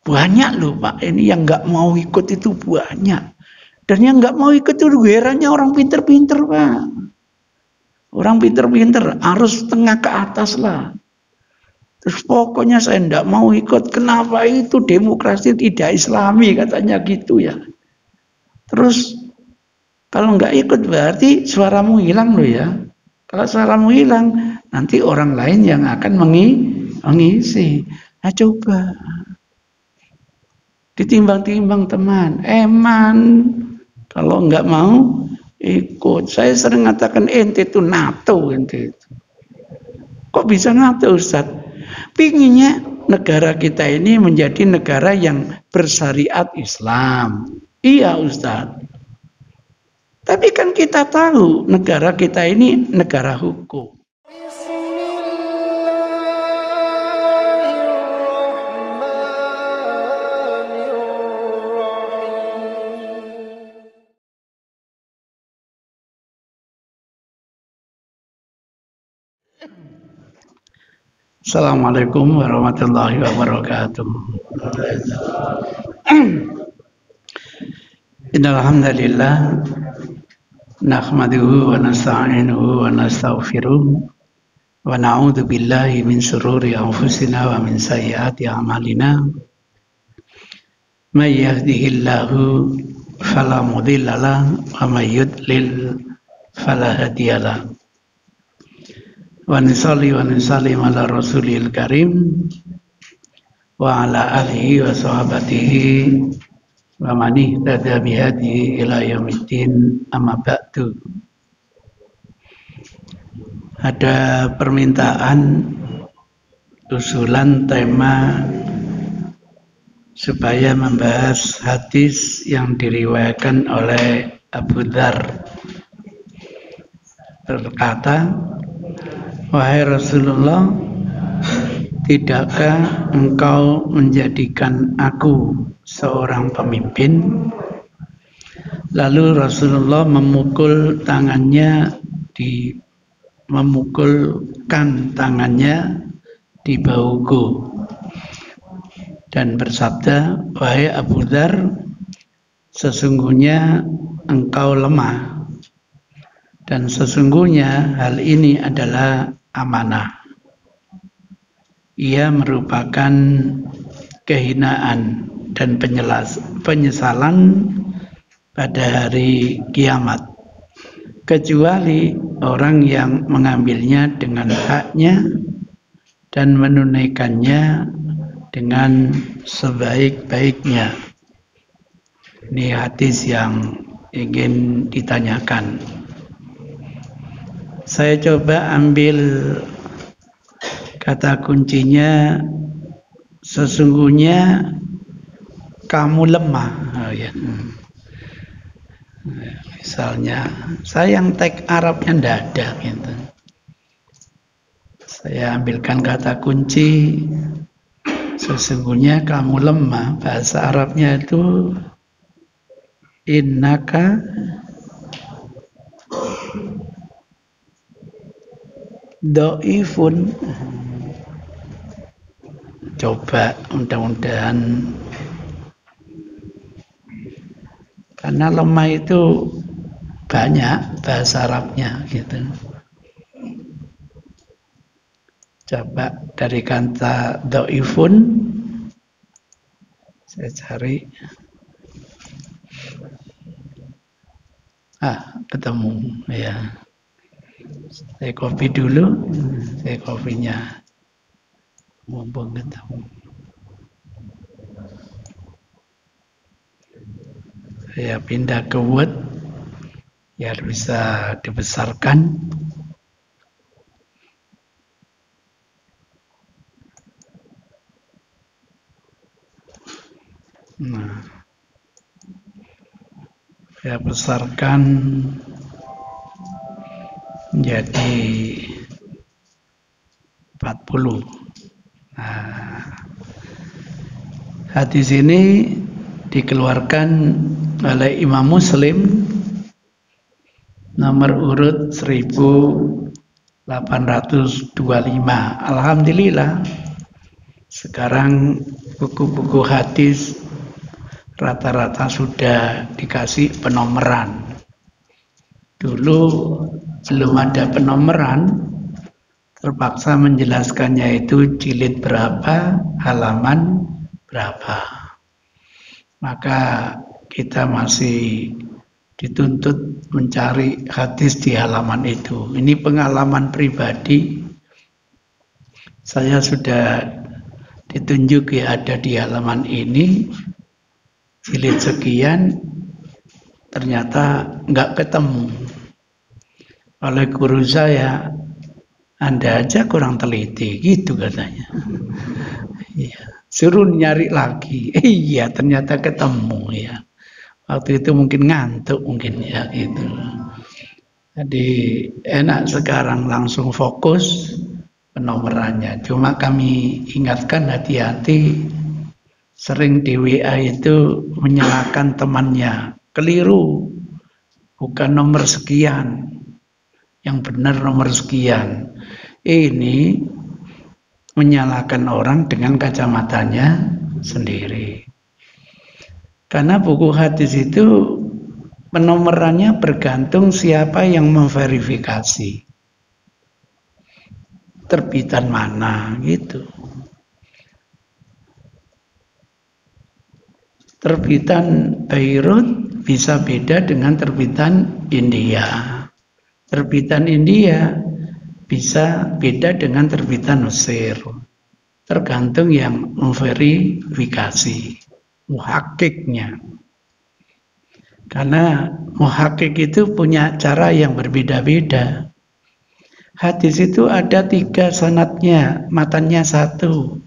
Banyak loh Pak, ini yang nggak mau ikut itu banyak. Dan yang nggak mau ikut itu herannya orang pinter-pinter Pak. Orang pinter-pinter harus tengah ke atas lah. Terus pokoknya saya tidak mau ikut. Kenapa itu demokrasi tidak islami katanya gitu ya. Terus kalau nggak ikut berarti suaramu hilang loh ya. Kalau suaramu hilang nanti orang lain yang akan mengisi. Nah coba ditimbang-timbang teman. Eman kalau nggak mau ikut. Saya sering mengatakan ente itu NATO ente itu. Kok bisa NATO Ustaz? Pinginnya negara kita ini menjadi negara yang bersyariat Islam. Iya Ustaz. Tapi kan kita tahu negara kita ini negara hukum. Assalamualaikum warahmatullahi wabarakatuh. Innal hamdalillah nahmaduhu wa nasta'inuhu wa nastaghfiruh wa na'udzu billahi min shururi anfusina wa min sayyiati a'malina. May yahdihillahu fala mudilla lahu wa may yudlil fala hadiya lahu. Wa nusalli wa nusallim ala rasulil karim wa ala alihi wa sahabatihi wa man ihtada bihadihi ila yaumiddin amma ba'du. Ada permintaan usulan tema supaya membahas hadis yang diriwayatkan oleh Abu Dzar berkata, wahai Rasulullah, tidakkah engkau menjadikan aku seorang pemimpin? Lalu Rasulullah memukulkan tangannya di bahuku dan bersabda, wahai Abu Dzar, sesungguhnya engkau lemah dan sesungguhnya hal ini adalah amanah. Ia merupakan kehinaan dan penyesalan pada hari kiamat, kecuali orang yang mengambilnya dengan haknya dan menunaikannya dengan sebaik-baiknya. Ini hadis yang ingin ditanyakan. Saya coba ambil kata kuncinya, sesungguhnya kamu lemah. Oh, ya. Misalnya, saya yang teks Arabnya tidak ada. Gitu. Saya ambilkan kata kunci, sesungguhnya kamu lemah. Bahasa Arabnya itu innaka do'ifun. Coba mudah-mudahan, karena lemah itu banyak bahasa Arabnya gitu. Coba dari kata do'ifun saya cari. Ketemu ya. Saya copy dulu, saya copy-nya mumpung ketemu. Saya pindah ke Word, biar bisa dibesarkan. Nah, saya besarkan menjadi 40. Nah, hadis ini dikeluarkan oleh Imam Muslim nomor urut 1825. Alhamdulillah, Sekarang buku-buku hadis rata-rata sudah dikasih penomeran. Dulu belum ada penomeran, terpaksa menjelaskannya itu jilid berapa, halaman berapa. Maka kita masih dituntut mencari hadis di halaman itu. Ini pengalaman pribadi. Saya sudah ditunjuk ya ada di halaman ini, jilid sekian, ternyata nggak ketemu. Oleh guru saya, Anda aja kurang teliti, gitu katanya. Iya, suruh nyari lagi. Iya, ternyata ketemu ya. Waktu itu mungkin ngantuk mungkin ya gitu. Jadi enak sekarang langsung fokus penomorannya. Cuma kami ingatkan hati-hati, sering di WA itu menyalahkan temannya. Keliru, bukan nomor sekian, yang benar nomor sekian. Ini menyalahkan orang dengan kacamatanya sendiri. Karena buku hadis itu penomorannya bergantung siapa yang memverifikasi. Terbitan mana gitu. Terbitan Beirut bisa beda dengan terbitan India. Terbitan India bisa beda dengan terbitan Mesir. Tergantung yang memverifikasi, muhakiknya. Karena muhakik itu punya cara yang berbeda-beda. Hadis itu ada 3 sanadnya, matannya 1.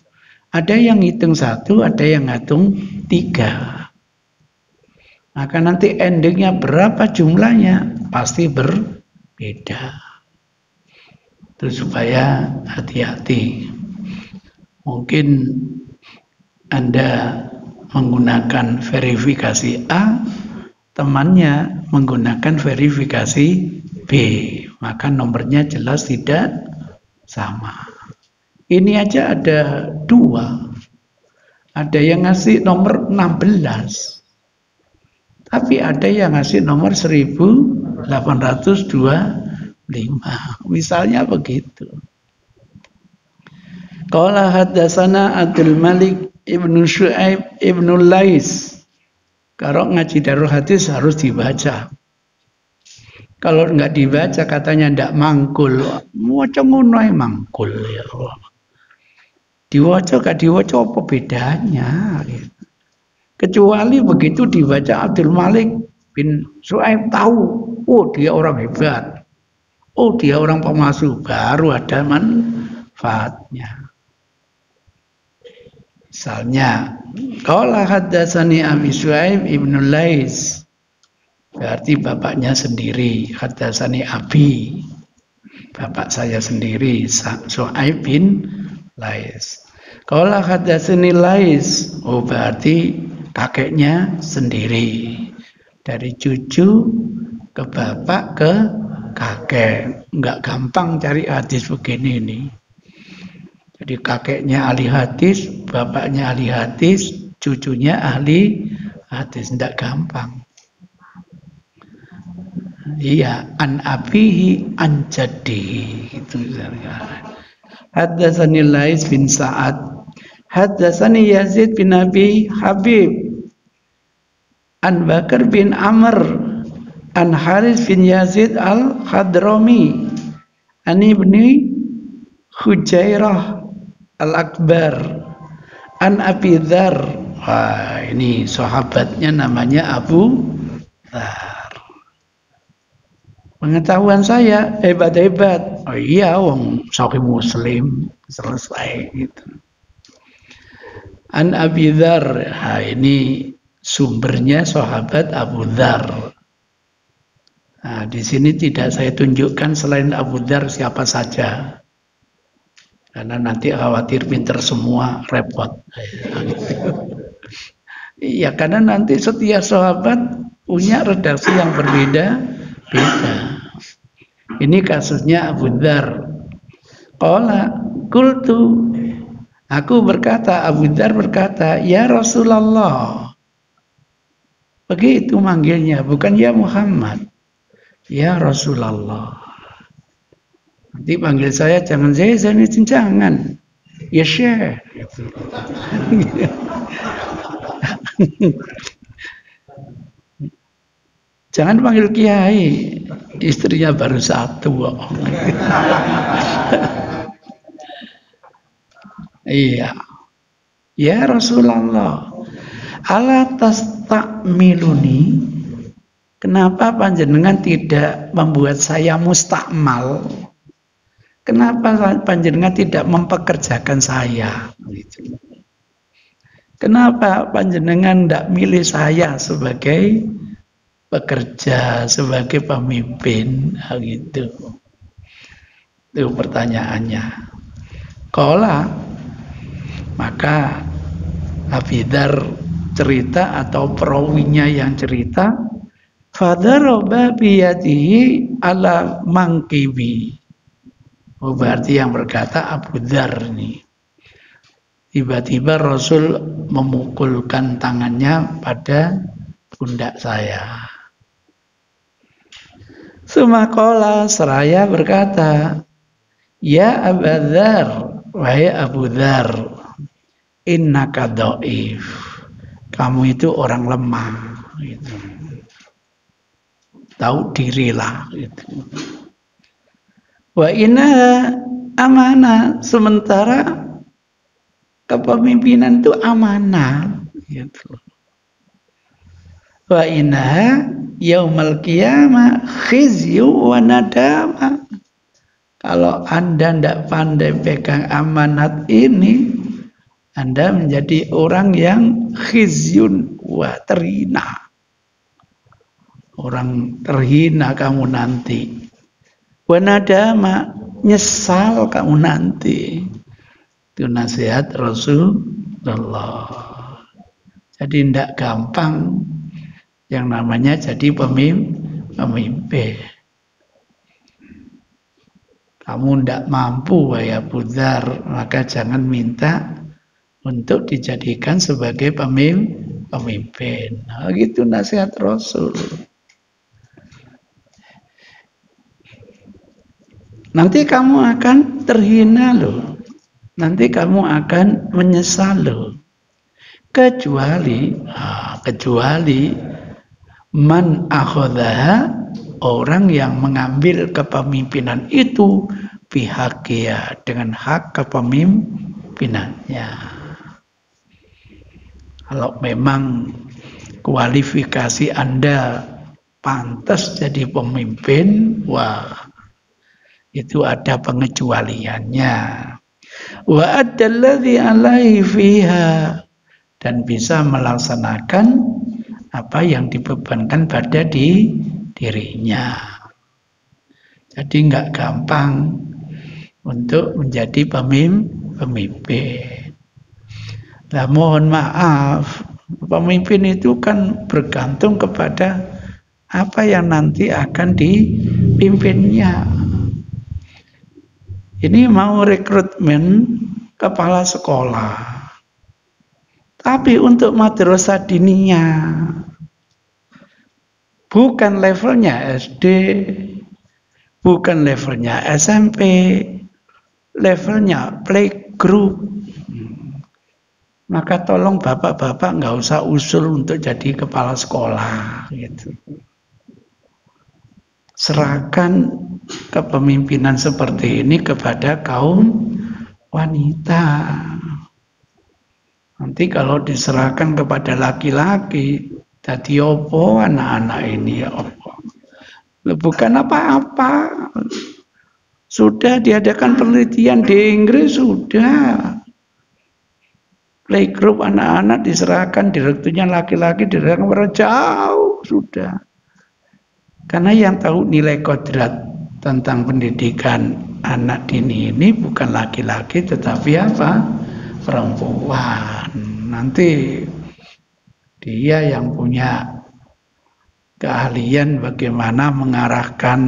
Ada yang hitung 1, ada yang hitung 3. Maka nanti endingnya berapa jumlahnya pasti berbeda. Itu supaya hati-hati. Mungkin Anda menggunakan verifikasi A, temannya menggunakan verifikasi B, maka nomornya jelas tidak sama. Ini aja ada 2. Ada yang ngasih nomor 16, tapi ada yang ngasih nomor 1825. Misalnya begitu. Qala haddatsana Abdul Malik ibnu Syu'aib ibnu Lais. Kalau ngaji Darul Hadis harus dibaca. Kalau enggak dibaca katanya ndak mangkul. Maca ngono ae mangkul ya Allah. Diwaca gak diwaca apa bedanya? Kecuali begitu dibaca Abdul Malik bin Syu'aib tahu, oh dia orang hebat. Oh dia orang pemasuk, baru ada manfaatnya. Misalnya, qala haddatsani Abi Syu'aib ibnu Lais. Berarti bapaknya sendiri, haddatsani Abi. Bapak saya sendiri, Syu'aib bin Lais. Qala haddatsani Lais. Oh berarti kakeknya sendiri. Dari cucu ke bapak ke kakek. Enggak gampang cari hadis begini nih. Jadi kakeknya ahli hadis, bapaknya ahli hadis, cucunya ahli hadis, tidak gampang. Iya, an abihi an jaddihi gitu. Haddatsani Lais bin Sa'ad, haddatsani Yazid bin Abi Habib, an Bakar bin Amr, an Haris bin Yazid al-Hadrami, an ibni Hujairah al-Akbar, an Abi Dzar. Wah, ini sahabatnya namanya Abu Dzar. Pengetahuan saya hebat-hebat. Oh iya, wong Sahih Muslim selesai gitu. An Abi Dzar. Nah, ini sumbernya sahabat Abu Dzar. Nah, di sini tidak saya tunjukkan selain Abu Dzar siapa saja. Karena nanti khawatir pinter semua, repot. Iya, karena nanti setiap sahabat punya redaksi yang berbeda-beda. Ini kasusnya Abu Dzar. Qala qultu Aku berkata, Abu Dzar berkata, ya Rasulullah. Begitu manggilnya, bukan ya Muhammad. Ya Rasulullah. Nanti panggil saya, jangan saya itu jangan. Ya Syekh. Jangan panggil kiai, istrinya baru satu kok. Iya. Ya Rasulullah, ala tastakmiluni, kenapa panjenengan tidak membuat saya mustakmal? Kenapa panjenengan tidak mempekerjakan saya? Kenapa panjenengan tidak milih saya sebagai pekerja, sebagai pemimpin? Gitu. Itu pertanyaannya. Qala, maka Abu Dzar cerita atau perawinya yang cerita, fadaraba biyadihi ala mangkibi. Oh, berarti yang berkata Abu Dzar nih. Tiba-tiba Rasul memukulkan tangannya pada pundak saya. Sumakola seraya berkata, ya Abu Dzar, wahai Abu Dzar, innaka dhaif, kamu itu orang lemah, gitu. Tahu dirilah, gitu. Wa inna amanah, sementara kepemimpinan itu amanah, gitu. Wa inna yaumal qiyamah khizyu wa nadama. Kalau Anda tidak pandai pegang amanat ini, Anda menjadi orang yang khizyun, wa terhina. Orang terhina kamu nanti. Wa nadama, nyesal kamu nanti. Itu nasihat Rasulullah. Jadi tidak gampang yang namanya jadi pemimpin. Kamu tidak mampu, wahai Abu Dzar, maka jangan minta untuk dijadikan sebagai pemimpin. Nah, gitu nasihat Rasul. Nanti kamu akan terhina loh. Nanti kamu akan menyesal loh. Kecuali man akhadha, orang yang mengambil kepemimpinan itu bihakia, dengan hak kepemimpinannya. Kalau memang kualifikasi Anda pantas jadi pemimpin, wah, itu ada pengecualiannya. Wa adalladzi alaihi fiha, dan bisa melaksanakan apa yang dibebankan pada dirinya. Jadi nggak gampang untuk menjadi pemimpin. Nah, mohon maaf, pemimpin itu kan bergantung kepada apa yang nanti akan dipimpinnya. Ini mau rekrutmen kepala sekolah, tapi untuk madrasah diniyah, bukan levelnya SD, bukan levelnya SMP, levelnya playgroup. Maka tolong bapak-bapak nggak usah usul untuk jadi kepala sekolah, gitu. Serahkan kepemimpinan seperti ini kepada kaum wanita. Nanti kalau diserahkan kepada laki-laki, tadi opo anak-anak ini ya opo. Bukan apa-apa. Sudah diadakan penelitian di Inggris, sudah. Playgroup anak-anak diserahkan, direkturnya laki-laki, diserahkan jauh, sudah. Karena yang tahu nilai kodrat tentang pendidikan anak dini ini bukan laki-laki, tetapi apa? Perempuan. Nanti dia yang punya keahlian bagaimana mengarahkan,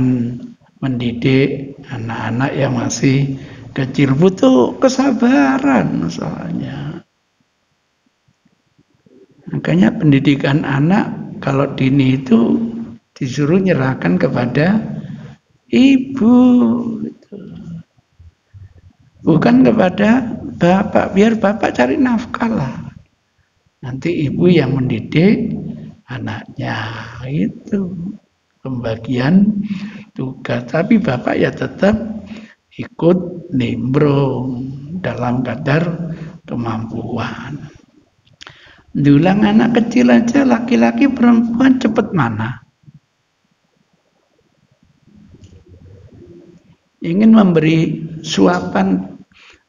mendidik anak-anak yang masih kecil butuh kesabaran soalnya. Makanya pendidikan anak kalau dini itu disuruh nyerahkan kepada ibu, bukan kepada bapak. Biar bapak cari nafkah lah. Nanti ibu yang mendidik anaknya, itu pembagian tugas. Tapi bapak ya tetap ikut nimbrung dalam kadar kemampuan. Dulang anak kecil aja, laki-laki perempuan cepat mana? Ingin memberi suapan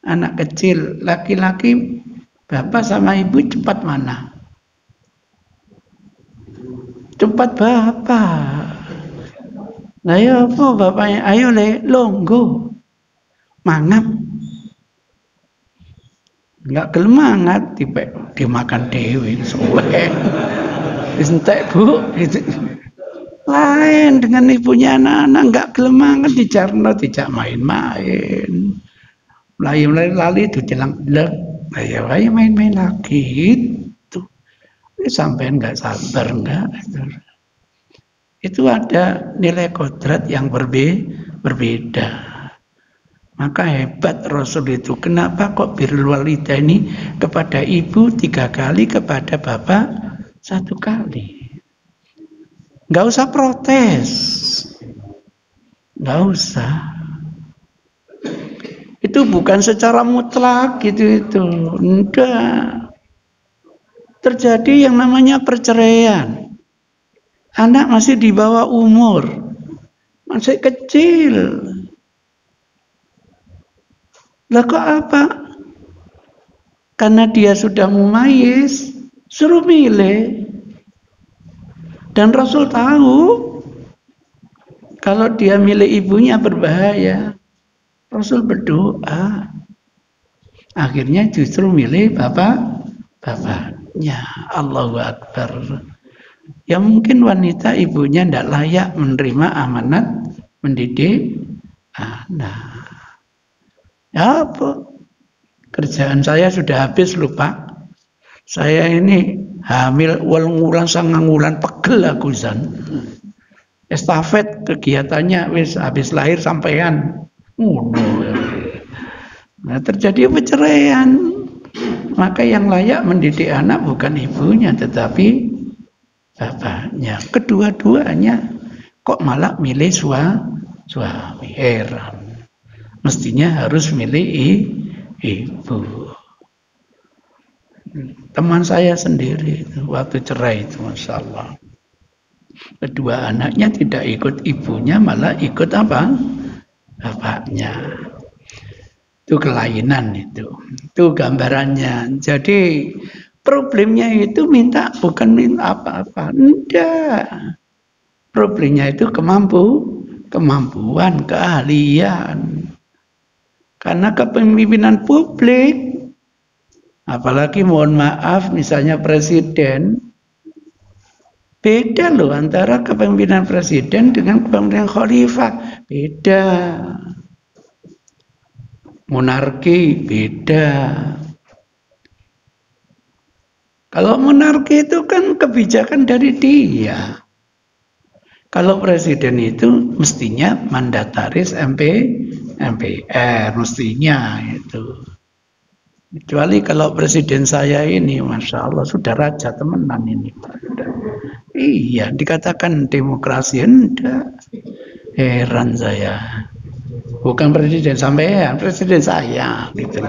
anak kecil, laki-laki, bapak sama ibu cepat mana? Cepat bapak. Nah ya apa bapaknya? Ayo le, longgo, mangap. Enggak gelem mangat, dimakan dewi, soalnya disentek bu, gitu. Lain dengan ibunya anak-anak enggak gelem mangat, dijarno dijak main-main. Lali itu jelang-jelang, ayo main-main lagi itu. Sampai enggak sabar enggak. Itu ada nilai kodrat yang berbeda. Maka hebat Rasul itu. Kenapa kok birrul walidaini kepada ibu 3 kali, kepada bapak 1 kali? Nggak usah protes, nggak usah. Itu bukan secara mutlak gitu itu. Enggak. Terjadi yang namanya perceraian. Anak masih di bawah umur, masih kecil. Lah kok apa? Karena dia sudah mumayyiz, suruh milih. Dan Rasul tahu kalau dia milih ibunya berbahaya. Rasul berdoa. Akhirnya justru milih bapaknya. Allahu Akbar. Ya mungkin wanita ibunya tidak layak menerima amanat mendidik anak. Ya apa? Kerjaan saya sudah habis lupa. Saya ini hamil 8 wulan 9 wulan pegel aku san. Estafet kegiatannya wis habis lahir sampean. Nah, terjadi perceraian. Maka yang layak mendidik anak bukan ibunya tetapi bapaknya. Kedua-duanya kok malah milih suami. Heran. Mestinya harus milih ibu. Teman saya sendiri waktu cerai itu, Masya Allah. Kedua anaknya tidak ikut ibunya, malah ikut apa? Bapaknya. Itu kelainan itu. Itu gambarannya. Jadi problemnya itu bukan minta apa-apa. Enggak. Problemnya itu kemampuan, keahlian. Karena kepemimpinan publik, apalagi mohon maaf misalnya presiden, beda loh antara kepemimpinan presiden dengan kepemimpinan khalifah. Beda. Monarki beda. Kalau monarki itu kan kebijakan dari dia. Kalau presiden itu mestinya mandataris MPR, mestinya itu. Kecuali kalau presiden saya ini, Masya Allah, sudah raja temenan ini. Iya, dikatakan demokrasi, enggak. Heran saya. Bukan presiden sampean, presiden saya. Gitu.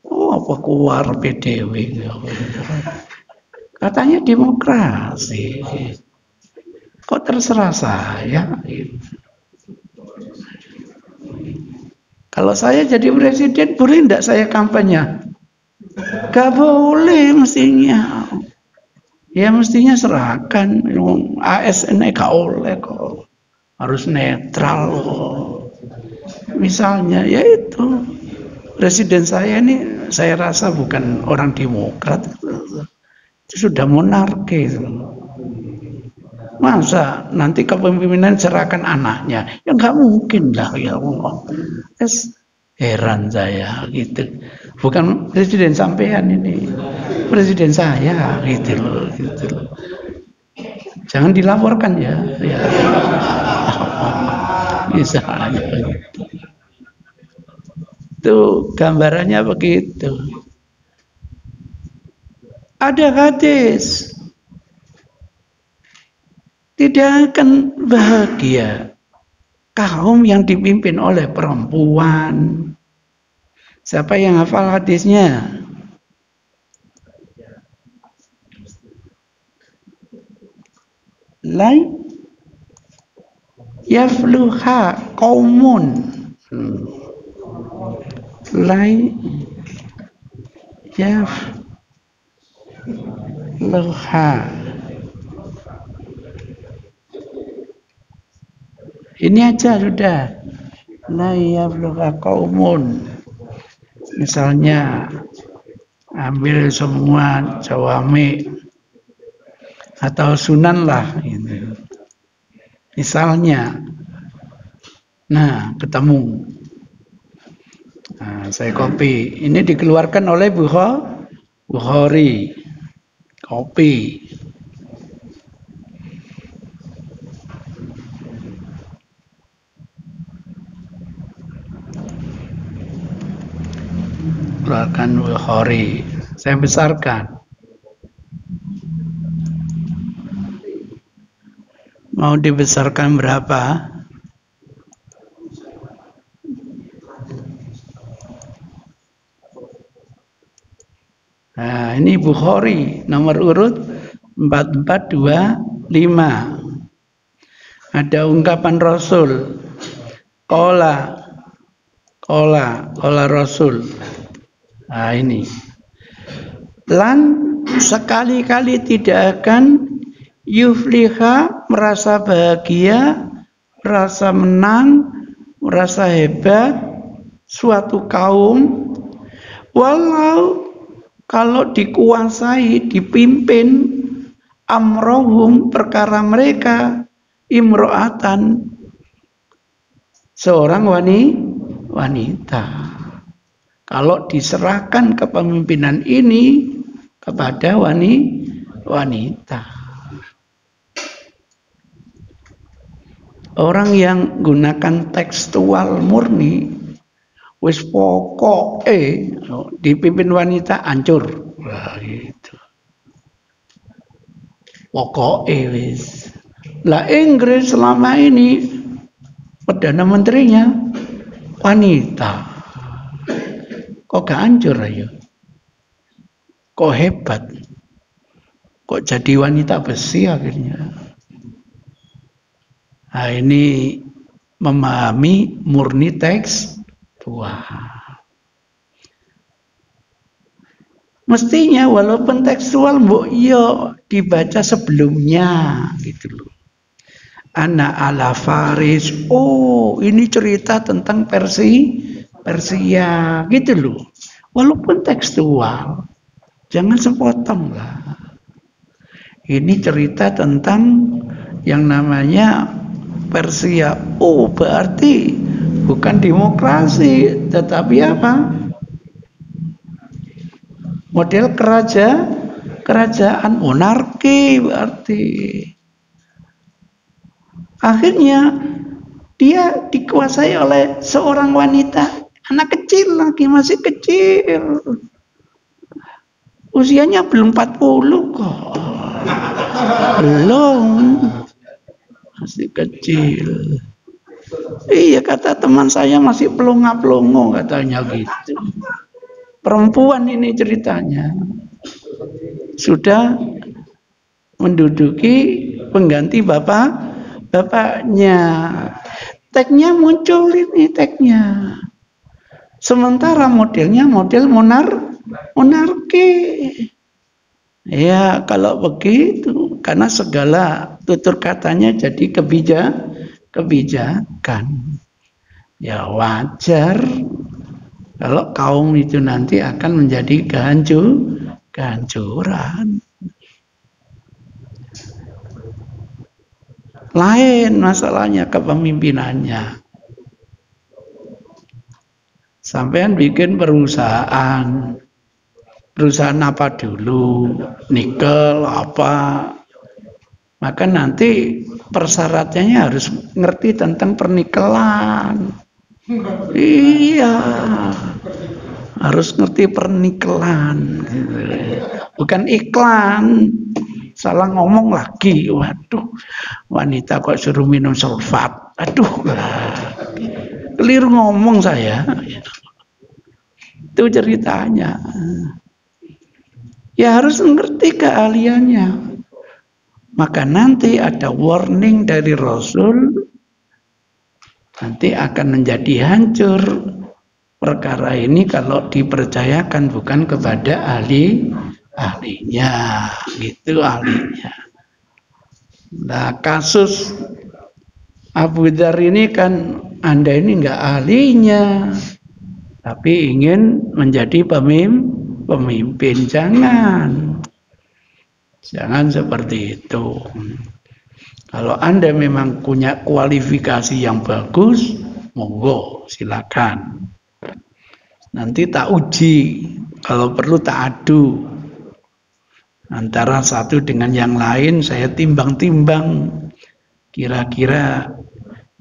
Oh, apa keluar PDW. Katanya demokrasi. Kok terserah saya? Kalau saya jadi presiden, boleh enggak saya kampanye? Gak boleh mestinya. Ya mestinya serahkan. ASN gak oleh kok. Harus netral. Misalnya, ya itu. Presiden saya ini, saya rasa bukan orang demokrat. Itu sudah monarki. Masa nanti kepemimpinan serahkan anaknya? Ya nggak mungkin lah ya Allah. Heran saya gitu. Bukan presiden sampean ini, presiden saya gitu loh, gitu loh. Jangan dilaporkan ya, ya. Misalnya gitu. Tuh gambarannya begitu. Ada hadis, tidak akan bahagia kaum yang dipimpin oleh perempuan. Siapa yang hafal hadisnya? Lai yafluha qaumun. Lai yafluha. Ini aja sudah. La yafluha qaumun. Misalnya ambil semua jawami atau sunan lah gitu. Misalnya, nah ketemu, nah, saya copy. Ini dikeluarkan oleh Bukhari, copy. Keluarkan Bukhari, saya besarkan. Mau dibesarkan berapa? Nah, ini Bukhari nomor urut 4425. Ada ungkapan Rasul. Qala Rasul. Nah, ini. Lan sekali-kali tidak akan yufliha, merasa bahagia, merasa menang, merasa hebat suatu kaum walau kalau dikuasai, dipimpin amrohum, perkara mereka, imro'atan, seorang wanita. Kalau diserahkan kepemimpinan ini kepada wanita. Orang yang gunakan tekstual murni, wis pokoke dipimpin wanita hancur. Wah, gitu. Pokoke wis. Lah Inggris selama ini Perdana Menterinya wanita. Kok gak hancur ayo? Kok hebat? Kok jadi wanita besi akhirnya? Nah, ini memahami murni teks tua. Mestinya walaupun tekstual mbok yo dibaca sebelumnya gitu loh. Ana ala Faris. Oh, ini cerita tentang Persia gitu loh. Walaupun tekstual, jangan sepotong lah. Ini cerita tentang yang namanya Persia. Oh, berarti bukan demokrasi, tetapi apa? Model kerajaan monarki berarti. Akhirnya dia dikuasai oleh seorang wanita, anak kecil lagi, masih kecil. Usianya belum 40 kok. Belum. Masih kecil. Iya, kata teman saya masih pelongo-pelongo katanya gitu. Perempuan ini ceritanya. Sudah menduduki pengganti bapaknya. Tagnya muncul ini tagnya. Sementara modelnya model monarki. Ya kalau begitu, karena segala tutur katanya jadi kebijakan. Ya wajar kalau kaum itu nanti akan menjadi kehancuran. Lain masalahnya kepemimpinannya. Sampean bikin perusahaan apa dulu, nikel apa, maka nanti persyaratannya harus ngerti tentang pernikelan. Iya, harus ngerti pernikelan, bukan iklan. Salah ngomong lagi, waduh, wanita kok suruh minum sulfat, aduh, keliru ngomong saya. Itu ceritanya. Ya harus mengerti keahliannya. Maka nanti ada warning dari Rasul, nanti akan menjadi hancur perkara ini kalau dipercayakan bukan kepada ahlinya, gitu ahlinya. Nah, kasus Abu Dzar ini kan Anda ini enggak ahlinya, tapi ingin menjadi pemimpin. Jangan seperti itu. Kalau Anda memang punya kualifikasi yang bagus, monggo silakan. Nanti tak uji, kalau perlu tak adu. Antara satu dengan yang lain saya timbang-timbang. Kira-kira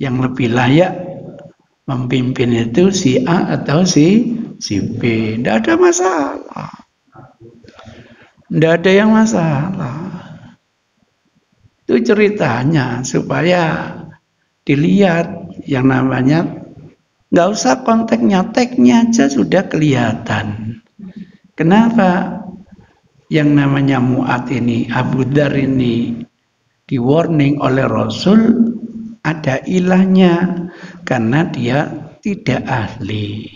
yang lebih layak memimpin itu si A atau si B. Tidak ada masalah. Tidak ada yang masalah. Itu ceritanya supaya dilihat yang namanya, nggak usah konteknya, tagnya aja sudah kelihatan. Kenapa yang namanya Mu'ad ini, Abu Dzar ini di warning oleh Rasul, ada ilahnya karena dia tidak ahli.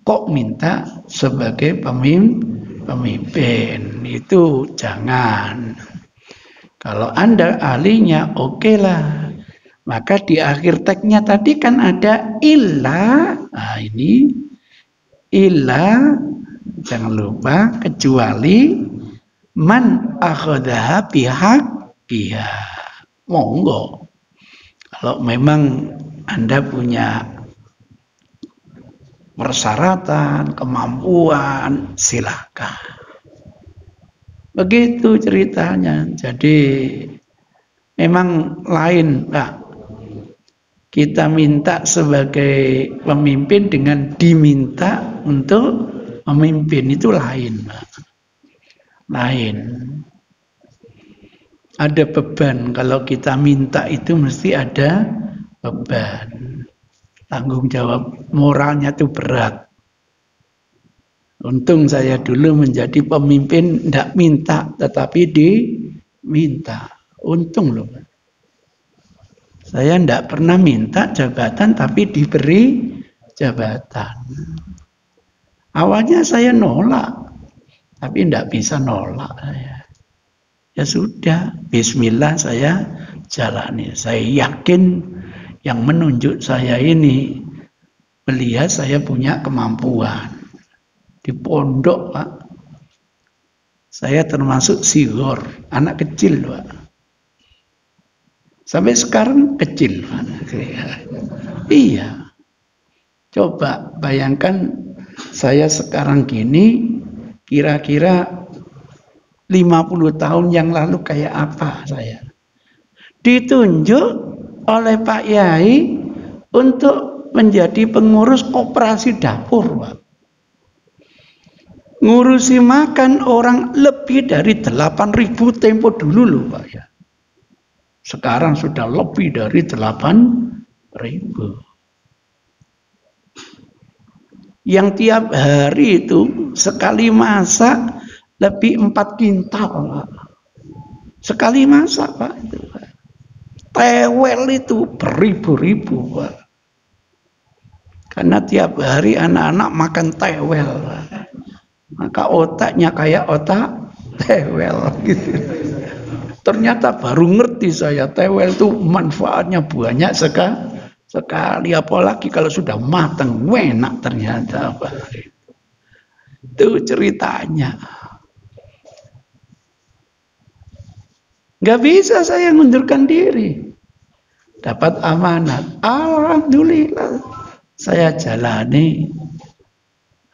Kok minta sebagai pemimpin? Itu jangan. Kalau Anda ahlinya, oke lah. Maka di akhir tagnya tadi kan ada ilah. Nah ini ilah, jangan lupa, kecuali man akhadha bihaqqiha. Monggo. Kalau memang Anda punya persyaratan, kemampuan, silakan. Begitu ceritanya. Jadi memang lain, Pak. Kita minta sebagai pemimpin dengan diminta untuk memimpin itu lain, Pak. Lain. Ada beban, kalau kita minta itu mesti ada beban. Tanggung jawab moralnya itu berat. Untung saya dulu menjadi pemimpin tidak minta, tetapi diminta. Untung loh. Saya tidak pernah minta jabatan, tapi diberi jabatan. Awalnya saya nolak, tapi tidak bisa nolak. Ya sudah, bismillah saya jalani. Saya yakin yang menunjuk saya ini melihat saya punya kemampuan. Di pondok, Pak, saya termasuk sigor, anak kecil, Pak. Sampai sekarang kecil, Pak. Iya. Coba bayangkan saya sekarang gini, kira-kira 50 tahun yang lalu kayak apa saya. Ditunjuk oleh Pak Yai untuk menjadi pengurus koperasi dapur, Pak. Ngurusi makan orang lebih dari 8.000 tempo dulu loh, Pak ya. Sekarang sudah lebih dari 8.000. Yang tiap hari itu sekali masak lebih 4 kintal, Pak. Sekali masak, Pak. Tewel itu beribu-ribu, Pak. Karena tiap hari anak-anak makan tewel, Pak. Maka otaknya kayak otak tewel gitu. Ternyata baru ngerti saya tewel itu manfaatnya banyak sekali, apalagi kalau sudah matang, enak ternyata, Pak. Itu ceritanya. Gak bisa saya mengundurkan diri. Dapat amanat, alhamdulillah saya jalani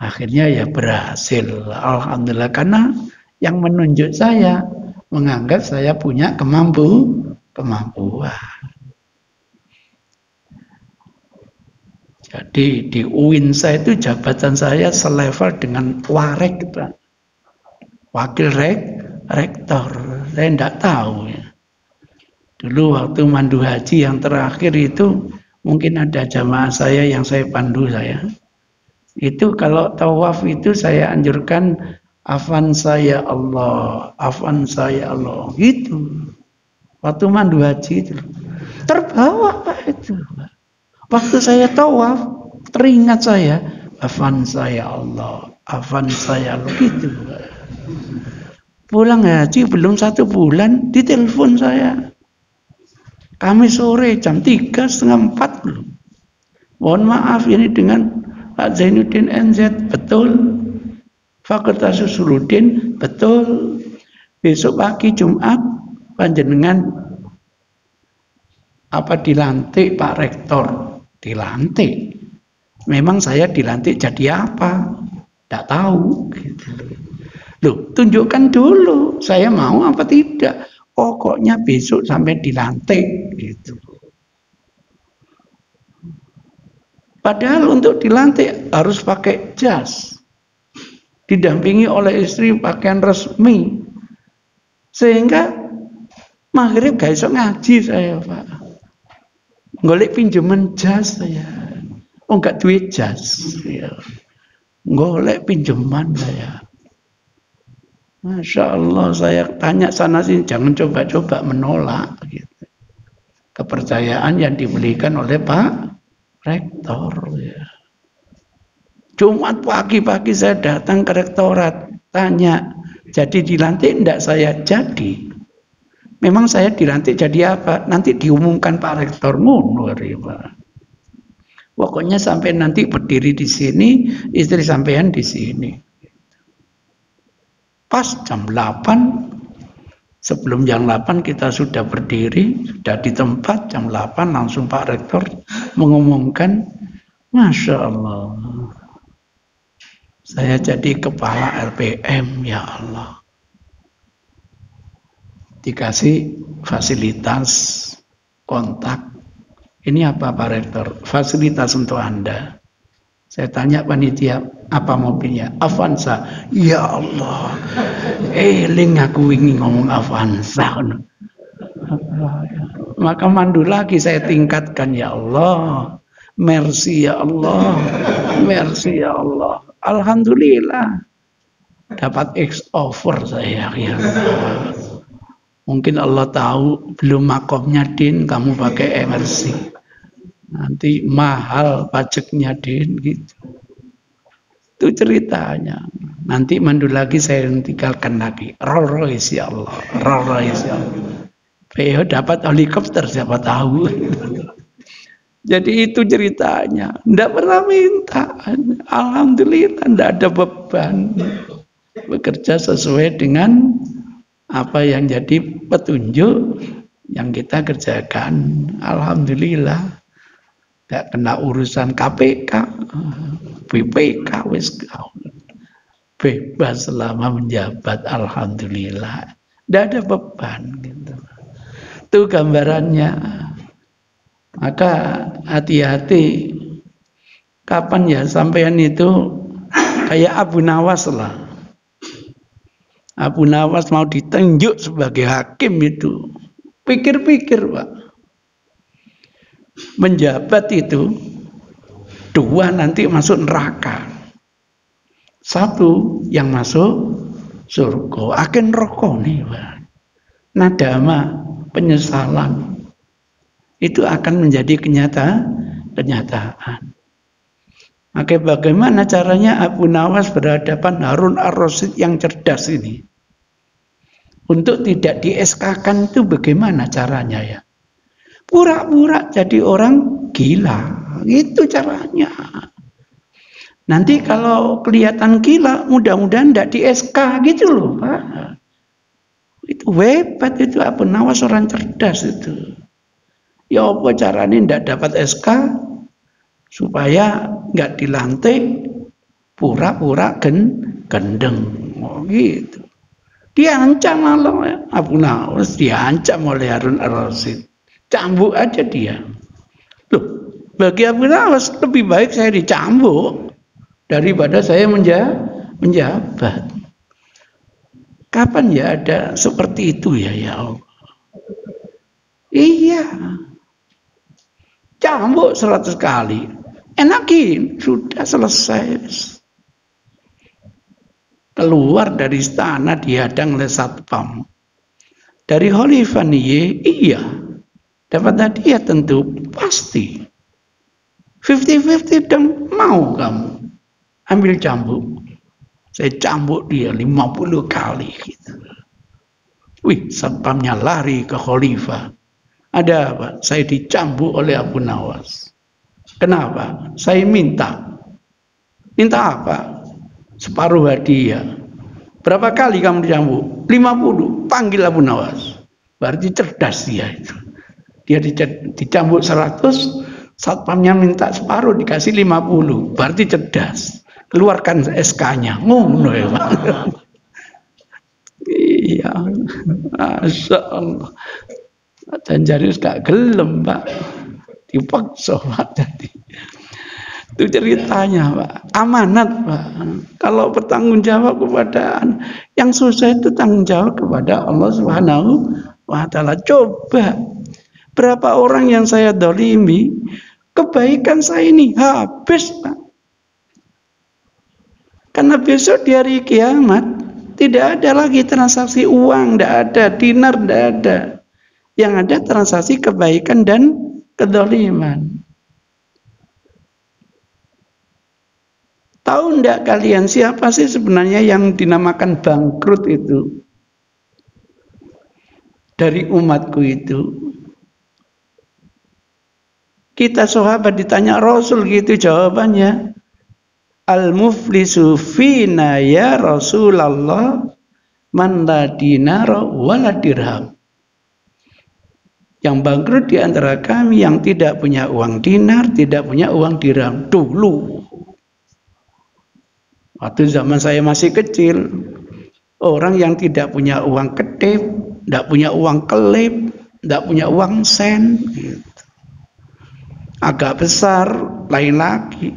Akhirnya ya berhasil. Alhamdulillah, karena yang menunjuk saya menganggap saya punya kemampuan. Jadi di UIN saya itu jabatan saya selevel dengan warek, Pak. Wakil rektor. Saya tidak tahu ya. Dulu waktu mandu haji yang terakhir itu mungkin ada jamaah saya yang saya pandu saya. Itu kalau tawaf itu saya anjurkan afan saya Allah, afan saya Allah, gitu. Waktu mandu haji itu terbawa Pak itu. Waktu saya tawaf teringat saya afan saya Allah, afan saya Allah, gitu. Pulang haji belum 1 bulan ditelepon saya. Kami sore jam 3:30 belum. Mohon maaf ini dengan Pak Zainuddin NZ, betul. Fakultas Usuluddin, betul. Besok pagi Jumat panjenengan dilantik Pak Rektor, dilantik. Memang saya dilantik jadi apa? Tidak tahu. Gitu. Loh, tunjukkan dulu saya mau apa tidak. Pokoknya besok sampai dilantik. Gitu. Padahal untuk dilantik harus pakai jas. Didampingi oleh istri pakaian resmi. Sehingga maghrib gak iso ngaji saya, Pak. Golek pinjaman jas saya. Oh, enggak duit jas. Ya. Golek pinjaman saya. Masya Allah, saya tanya sana sini, jangan coba-coba menolak. Gitu. Kepercayaan yang diberikan oleh Pak Rektor. Ya. Jumat pagi-pagi saya datang ke rektorat, tanya, jadi dilantik enggak? Saya jadi. Memang saya dilantik jadi apa? Nanti diumumkan Pak Rektor, mundur ya Pak. Pokoknya sampai nanti berdiri di sini, istri sampean di sini. Pas jam 8, sebelum jam 8 kita sudah berdiri, sudah di tempat, jam 8 langsung Pak Rektor mengumumkan, Masya Allah. Saya jadi kepala LPM, ya Allah. Dikasih fasilitas kontak. Ini apa Pak Rektor? Fasilitas untuk Anda. Saya tanya panitia, apa mobilnya? Avanza. Ya Allah. Eling aku ingin ngomong Avanza. Maka mandu lagi saya tingkatkan, ya Allah. Mercy ya Allah. Mercy ya Allah. Alhamdulillah. Dapat X over saya. Ya. Mungkin Allah tahu belum makomnya Din, kamu pakai MRC. Nanti mahal pajaknya Din gitu. Itu ceritanya. Nanti mandu lagi saya tinggalkan lagi. Rolls Royce ya Allah. Rolls Royce ya Allah. PO dapat helikopter siapa tahu. Jadi itu ceritanya. Tidak pernah minta. Alhamdulillah tidak ada beban. Bekerja sesuai dengan apa yang jadi petunjuk yang kita kerjakan. Alhamdulillah. Tidak kena urusan KPK, BPK, bebas selama menjabat. Alhamdulillah. Tidak ada beban. Gitu. Itu gambarannya. Maka hati-hati. Kapan ya sampean itu kayak Abu Nawas lah. Abu Nawas mau ditunjuk sebagai hakim itu. Pikir-pikir Pak. Menjabat itu 2 nanti masuk neraka. 1 yang masuk surga. Agen rokok nih Pak. Nadama, penyesalan. Itu akan menjadi kenyataan. Maka bagaimana caranya Abu Nawas berhadapan Harun ar-Rasyid yang cerdas ini? Untuk tidak di-SK-kan itu bagaimana caranya ya? Pura-pura jadi orang gila. Itu caranya. Nanti kalau kelihatan gila, mudah-mudahan tidak di-SK gitu loh Pak. Itu hebat itu Abu Nawas, orang cerdas itu. Ya apa caranya tidak dapat SK supaya nggak dilantik, pura-pura gendeng. Oh, gitu. Diancam Allah Abu Nawas, diancam oleh Harun Ar-Rasyid. Cambuk aja dia. Loh, bagi Abu Nawas lebih baik saya dicambuk daripada saya menjabat. Kapan ya ada seperti itu ya Allah? Iya. Cambuk 100 kali. Enakin, sudah selesai. Keluar dari istana dihadang oleh satpam. Dari Khalifah nih, iya. Dapat hadiah tentu, pasti. 50-50 dan mau kamu ambil cambuk. Saya cambuk dia 50 kali gitu. Wih, satpamnya lari ke Khalifah. Ada apa? Saya dicambuk oleh Abu Nawas. Kenapa? Saya minta. Minta apa? Separuh hadiah. Berapa kali kamu dicambuk? 50. Panggil Abu Nawas. Berarti cerdas dia itu. Dia dicambuk 100, satpamnya minta separuh, dikasih 50. Berarti cerdas. Keluarkan SK-nya. Ngono ya, Pak. Iya. Masya Allah. Dan jadi gak gelem, Pak. Dipaksa, Pak. Jadi itu ceritanya, Pak. Amanat, Pak. Kalau bertanggung jawab kepada yang susah itu tanggung jawab kepada Allah Subhanahu wa Ta'ala. Coba berapa orang yang saya dolimi, kebaikan saya ini habis, Pak. Karena besok di hari kiamat tidak ada lagi transaksi uang, tidak ada dinar, tidak ada. Yang ada transaksi kebaikan dan kedoliman. Tahu enggak kalian siapa sih sebenarnya yang dinamakan bangkrut itu? Dari umatku itu. Kita sahabat ditanya Rasul gitu jawabannya. Al-muflisu fina ya Rasulullah man la dinara wala dirham. Yang bangkrut di antara kami yang tidak punya uang dinar, tidak punya uang dirham dulu. Waktu zaman saya masih kecil, orang yang tidak punya uang ketip, tidak punya uang kelip, tidak punya uang sen, gitu. Agak besar, lain lagi.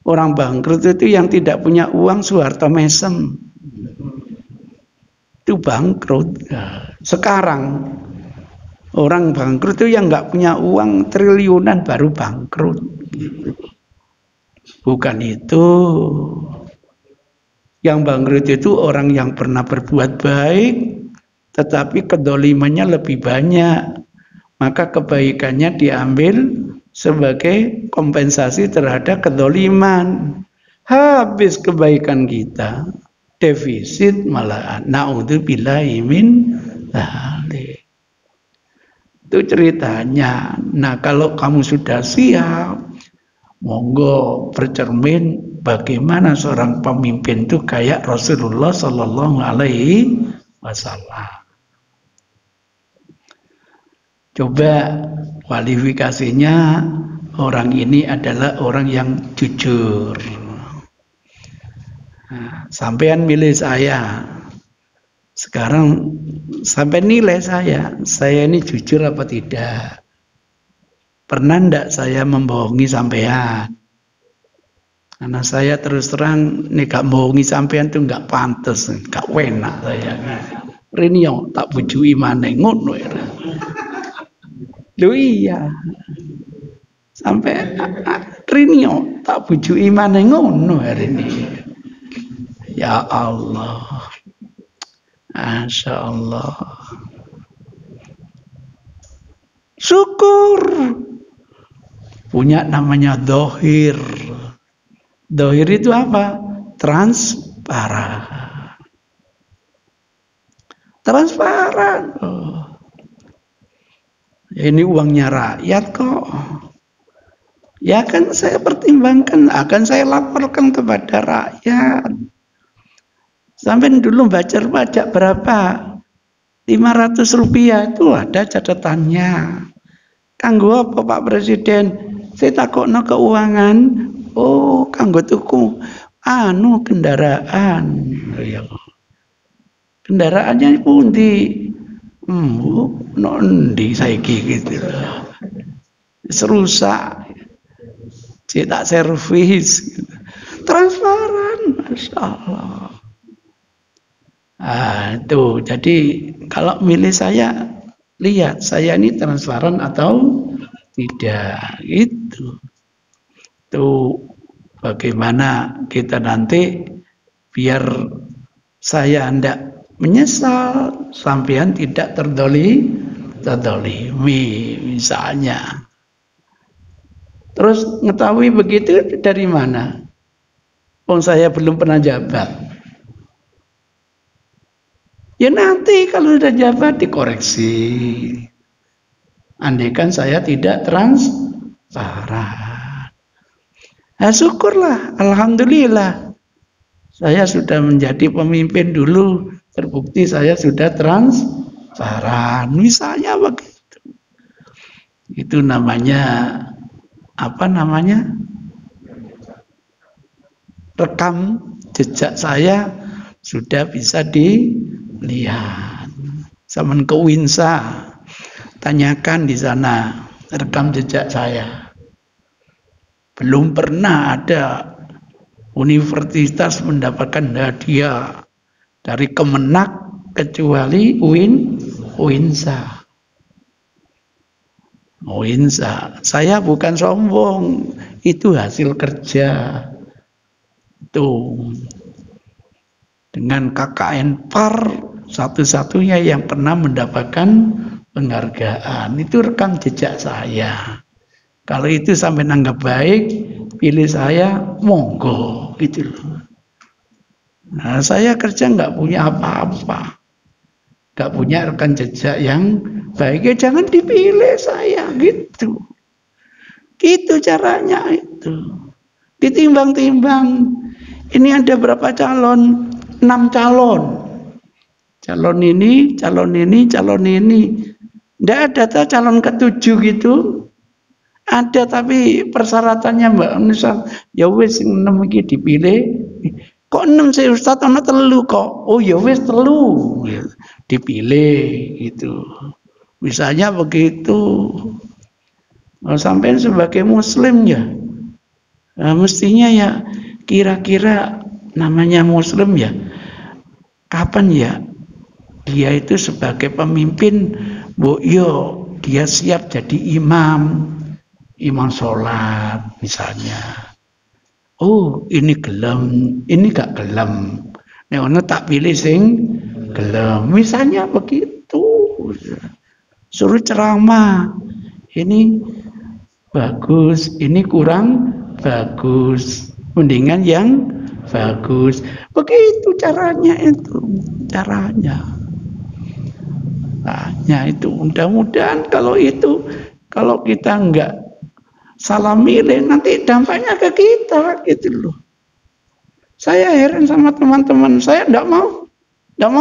Orang bangkrut itu yang tidak punya uang Soeharto Mesem. Itu bangkrut. Sekarang, orang bangkrut itu yang nggak punya uang triliunan baru bangkrut. Bukan itu. Yang bangkrut itu orang yang pernah berbuat baik, tetapi kedolimannya lebih banyak. Maka kebaikannya diambil sebagai kompensasi terhadap kedoliman. Habis kebaikan kita, defisit malah na'udzubillahi min dzalik. Itu ceritanya. Nah, kalau kamu sudah siap, monggo bercermin bagaimana seorang pemimpin itu kayak Rasulullah Sallallahu Alaihi Wasallam. Coba kualifikasinya, orang ini adalah orang yang jujur. Nah, sampean milih saya. Sekarang sampai nilai saya ini jujur apa tidak? Pernah enggak saya membohongi sampean? Karena saya terus terang nih gak bohongi sampean tuh gak pantas, gak enak saya. Rinyo tak bujui maneh ngono ya. Loh iya. Sampai Rinyo tak bujui maneh ngono hari ini. Ya Allah. Masya Allah. Syukur. Punya namanya dohir. Dohir itu apa? Transparan. Transparan. Oh. Ini uangnya rakyat kok. Ya kan saya pertimbangkan, akan saya laporkan kepada rakyat. Sampai dulu bayar pajak berapa? 500 rupiah itu ada catatannya. Kanggo apa Pak Presiden? Saya takutno keuangan. Oh, kanggo tuku anu kendaraan. Ya. Kendaraannya pundi? Endi saiki gitu. Serusak. Cetak servis. Gitu. Transparan, Masya Allah. Tuh, jadi kalau milih saya, lihat saya ini transparan atau tidak. Itu. Tuh, bagaimana kita nanti biar saya tidak menyesal, sampean tidak terdolimi misalnya. Terus ngetahui begitu dari mana? Saya belum pernah jabat. Ya nanti kalau sudah jabat dikoreksi. Andaikan saya tidak transparan. Nah, syukurlah, alhamdulillah. Saya sudah menjadi pemimpin dulu, terbukti saya sudah transparan. Misalnya begitu. Itu namanya apa namanya? Rekam jejak saya sudah bisa dilihat. Zaman ke Winsa, tanyakan di sana rekam jejak saya. Belum pernah ada universitas mendapatkan hadiah dari Kemenak kecuali Winsa. Saya bukan sombong, itu hasil kerja. Tuh. Dengan KKN PAR satu-satunya yang pernah mendapatkan penghargaan. Itu rekam jejak saya. Kalau itu sampai nanggap baik, pilih saya, monggo gitu loh. Nah, saya kerja nggak punya apa-apa, nggak punya rekam jejak yang baik, ya jangan dipilih saya gitu. Gitu caranya itu. Ditimbang-timbang. Ini ada berapa calon? 6 calon. Calon ini, calon ini, calon ini. Nggak ada calon ke-7 gitu. Ada tapi persyaratannya Mbak misal ya wis 6 iki dipilih. Kok 6 sih Ustaz ana 3 kok. Oh ya wis 3 dipilih gitu. Misalnya begitu. Sampai sebagai muslim ya. Mestinya ya kira-kira namanya muslim ya. Kapan ya dia itu sebagai pemimpin dia siap jadi imam sholat misalnya. Oh ini gelem, ini gak gelem. Nek tak pilih sing gelem. Misalnya begitu. Suruh ceramah. Ini bagus, ini kurang bagus. Mendingan yang bagus. Begitu caranya itu. Caranya. Nah, itu mudah-mudahan kalau kita enggak salah milih nanti dampaknya ke kita gitu loh. Saya heran sama teman-teman, saya enggak mau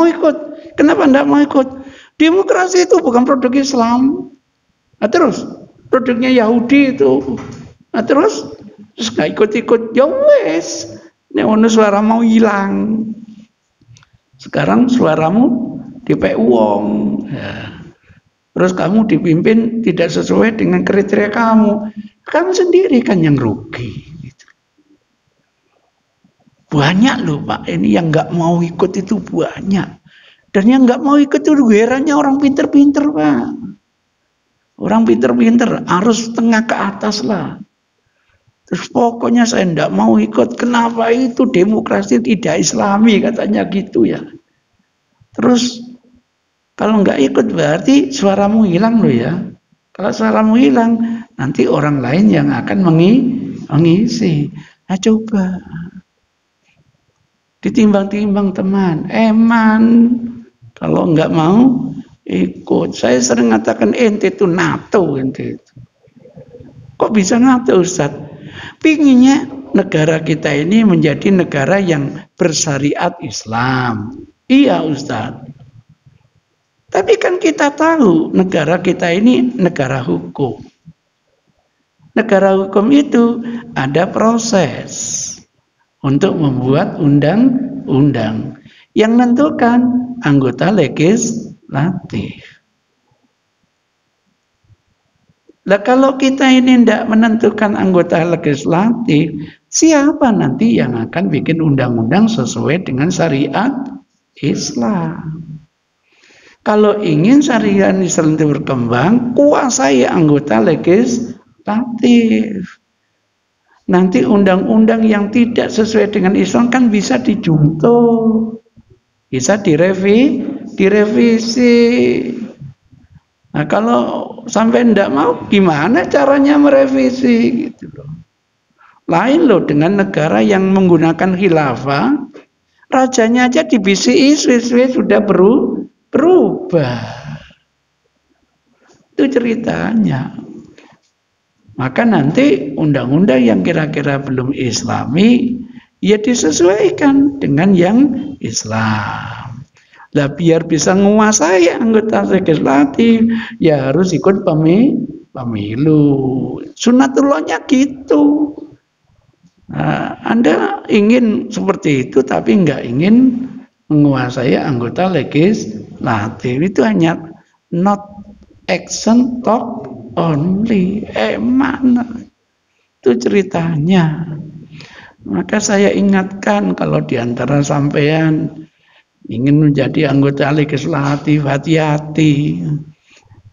ikut. Kenapa enggak mau ikut? Demokrasi itu bukan produk Islam. Nah, terus produknya Yahudi itu. Nah, terus enggak ikut-ikut. Ya wes. Nek ono suara mau hilang. Sekarang suaramu dipek wong. Ya. Terus kamu dipimpin tidak sesuai dengan kriteria kamu. Kamu sendiri kan yang rugi. Banyak loh Pak, ini yang nggak mau ikut itu banyak. Dan yang nggak mau ikut itu herannya orang pinter-pinter Pak. Orang pinter-pinter harus tengah ke atas lah. Terus pokoknya saya nggak mau ikut. Kenapa itu demokrasi tidak Islami katanya gitu ya. Terus kalau nggak ikut berarti suaramu hilang loh ya. Kalau suaramu hilang, nanti orang lain yang akan mengisi. Nah coba. Ditimbang-timbang teman. Eman. Kalau nggak mau ikut. Saya sering mengatakan ente itu NATO. Ente itu. Kok bisa NATO Ustaz? Pinginnya negara kita ini menjadi negara yang bersyariat Islam. Iya Ustaz. Tapi kan kita tahu negara kita ini negara hukum. Negara hukum itu ada proses. untuk membuat undang-undang. Yang menentukan anggota legislatif. Nah, kalau kita ini tidak menentukan anggota legislatif, siapa nanti yang akan bikin undang-undang sesuai dengan syariat Islam? Kalau ingin syariat Islam itu berkembang, kuasai anggota legislatif. Nanti undang-undang yang tidak sesuai dengan Islam kan bisa dijuntuh, bisa direvisi. Nah, kalau sampai tidak mau, gimana caranya merevisi gitu loh. Lain loh dengan negara yang menggunakan khilafah, rajanya aja dibisiki sudah berubah. Itu ceritanya. Maka nanti undang-undang yang kira-kira belum Islami, ya disesuaikan dengan yang Islam. Lah biar bisa menguasai anggota legislatif, ya harus ikut pemilu. Sunatullahnya gitu. Nah, Anda ingin seperti itu, tapi nggak ingin menguasai anggota legislatif. Itu hanya not action, talk only. Mana? Itu ceritanya. Maka saya ingatkan kalau diantara sampean ingin menjadi anggota legislatif, hati-hati.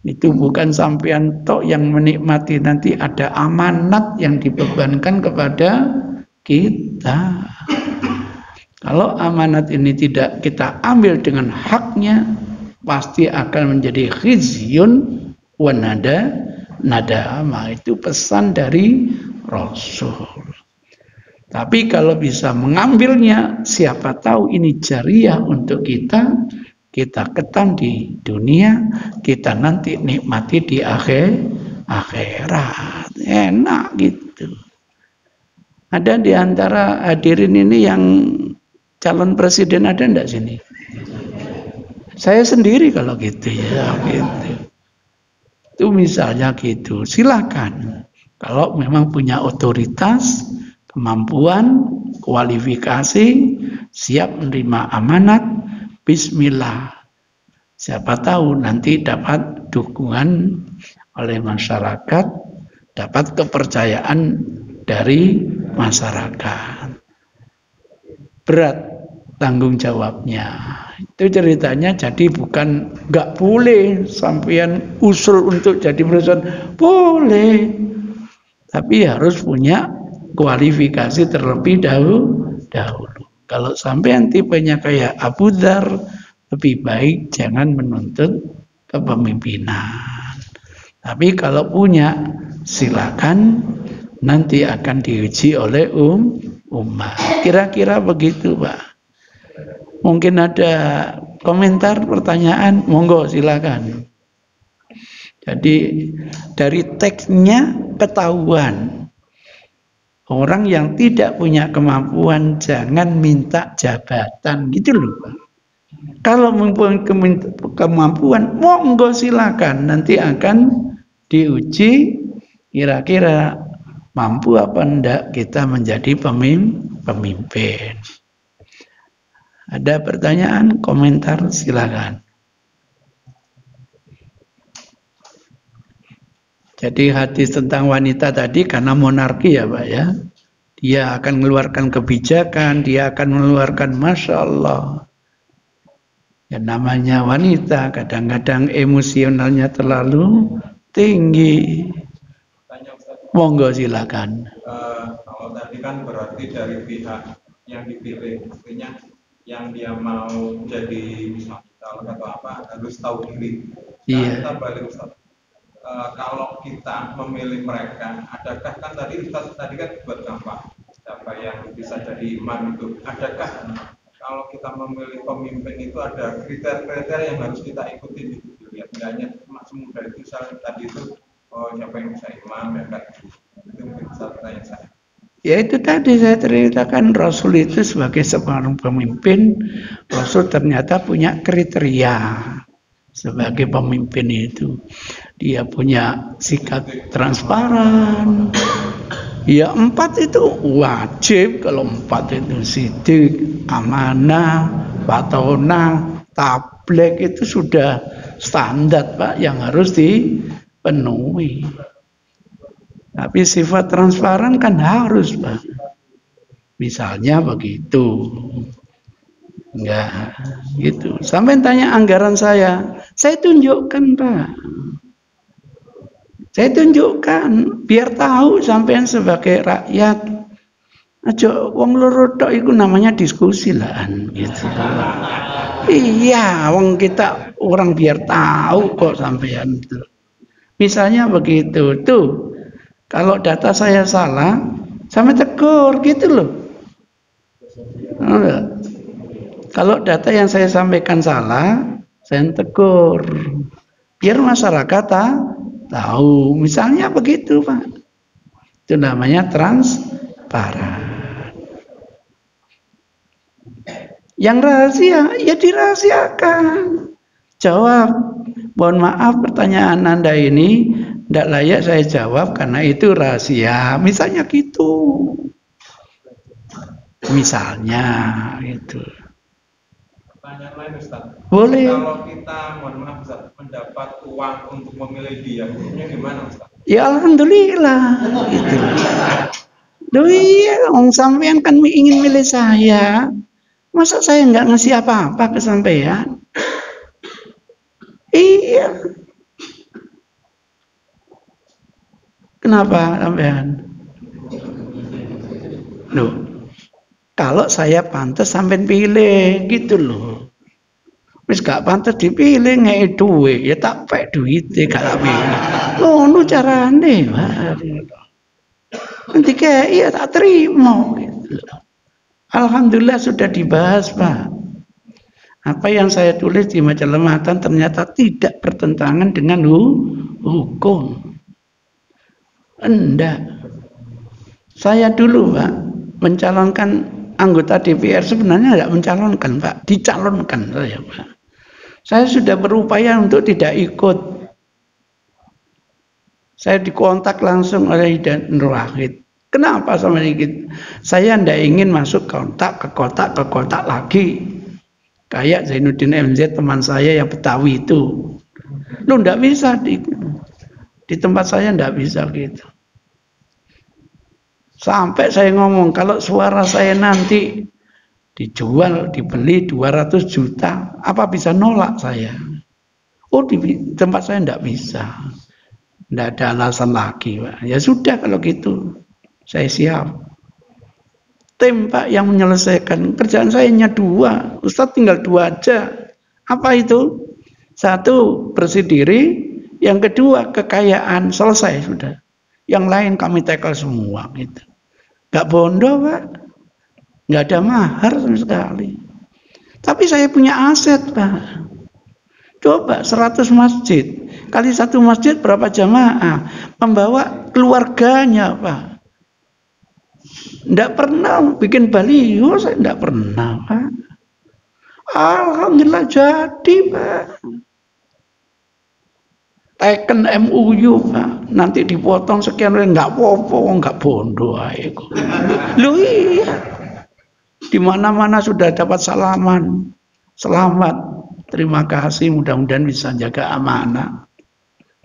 Itu bukan sampean tok yang menikmati, nanti ada amanat yang dibebankan kepada kita. Kalau amanat ini tidak kita ambil dengan haknya, pasti akan menjadi khizyun wa nadama. Itu pesan dari Rasul. Tapi kalau bisa mengambilnya, siapa tahu ini jariah untuk kita ketan di dunia, kita nanti nikmati di akhirat. Enak gitu. Ada di antara hadirin ini yang calon presiden, ada enggak sini? Saya sendiri kalau gitu ya, gitu. Itu misalnya gitu, silakan. Kalau memang punya otoritas, kemampuan, kualifikasi, siap menerima amanat, bismillah. Siapa tahu nanti dapat dukungan oleh masyarakat, dapat kepercayaan dari masyarakat. Berat tanggung jawabnya. Itu ceritanya, jadi bukan nggak boleh sampean usul untuk jadi presiden, boleh. Tapi harus punya kualifikasi terlebih dahulu. Kalau sampean tipenya kayak Abu Dzar, lebih baik jangan menuntut kepemimpinan. Tapi kalau punya, silakan, nanti akan diuji oleh umat. Kira-kira begitu, Pak. Mungkin ada komentar, pertanyaan, monggo silakan. Jadi dari teksnya ketahuan. Orang yang tidak punya kemampuan jangan minta jabatan, gitu loh, Pak. Kalau mempunyai kemampuan, monggo silakan. Nanti akan diuji kira-kira mampu apa enggak kita menjadi pemimpin. Ada pertanyaan, komentar, silakan. Jadi hadis tentang wanita tadi karena monarki ya Pak ya. Dia akan mengeluarkan kebijakan, dia akan mengeluarkan Masya Allah. Yang namanya wanita kadang-kadang emosionalnya terlalu tinggi. Monggo silakan. Kalau tadi kan berarti dari pihak yang dipilih, artinya yang dia mau jadi misalnya atau apa harus tahu diri. Iya. Kita balik Ustaz. Kalau kita memilih mereka, adakah kan tadi Ustaz tadi kan buat gampang siapa yang bisa jadi imam itu, adakah kalau kita memilih pemimpin itu ada kriteria yang harus kita ikuti gitu, lihat enggaknya semudah itu misalnya tadi itu siapa yang bisa imam ya kan, itu mungkin satu pertanyaan saya. Ya itu tadi saya ceritakan, Rasul itu sebagai seorang pemimpin, Rasul ternyata punya kriteria sebagai pemimpin itu. Dia punya sikap transparan, Ya 4 itu wajib. Kalau 4 itu sidik, amanah, batona, tablek itu sudah standar Pak yang harus dipenuhi. Tapi sifat transparan kan harus Pak. Misalnya begitu. Enggak gitu. Sampai tanya anggaran saya tunjukkan Pak. Saya tunjukkan biar tahu sampean sebagai rakyat. Aja wong loro tok iku namanya diskusi lah gitu. Iya, wong kita orang biar tahu kok sampean itu. Misalnya begitu, tuh. Kalau data saya salah, sampai tegur gitu loh. Kalau data yang saya sampaikan salah, saya tegur. Biar masyarakat tahu. Misalnya begitu, Pak. Itu namanya transparan. Yang rahasia, ya dirahasiakan. Jawab, mohon maaf pertanyaan Anda ini tidak layak saya jawab karena itu rahasia. Misalnya gitu. Misalnya gitu. Pertanyaan lain Ustaz. Boleh. Kalau kita mohon maaf Ustaz, mendapat uang untuk memilih dia, hukumnya gimana Ustaz? Ya alhamdulillah gitu. Duh iya, orang sampean kan ingin milih saya. Masa saya nggak ngasih apa-apa ke sampean? Iya. Kenapa sampean? Loh, kalau saya pantas sampean pilih gitu loh. Wis gak pantas dipilih ngei duit, ya tak pek duitnya gak pilih. Ngono carane, Pak. Nanti kayak iya tak terima gitu loh. Alhamdulillah sudah dibahas Pak. Apa yang saya tulis di majalah Matan ternyata tidak bertentangan dengan hukum. Enggak. Saya dulu Pak mencalonkan anggota DPR, sebenarnya enggak mencalonkan Pak, dicalonkan saya Pak. Saya sudah berupaya untuk tidak ikut. Saya dikontak langsung oleh Hidayat Nur Wahid. Kenapa sama dikit? Saya tidak ingin masuk ke kotak lagi. Kayak Zainuddin MZ teman saya yang Betawi itu. Lu tidak bisa di tempat saya tidak bisa gitu. Sampai saya ngomong kalau suara saya nanti dijual, dibeli 200 juta, apa bisa nolak saya? Oh di tempat saya tidak bisa. Tidak ada alasan lagi Pak. Ya sudah kalau gitu. Saya siap. Tim Pak yang menyelesaikan. Kerjaan saya hanya 2. Ustadz tinggal 2 aja. Apa itu? 1, bersih diri. Yang kedua, kekayaan. Selesai sudah. Yang lain kami tackle semua. Gitu. Gak bondo Pak. Gak ada mahar sama sekali. Tapi saya punya aset Pak. Coba 100 masjid. Kali 1 masjid berapa jamaah? Membawa keluarganya Pak. Tidak pernah bikin baliho, saya tidak pernah Pak. Alhamdulillah jadi Pak. Teken MUU Pak, nanti dipotong sekian, nggak apa-apa, nggak bondo aja. Lu iya, di mana-mana sudah dapat salaman, selamat, terima kasih, mudah-mudahan bisa jaga amanah.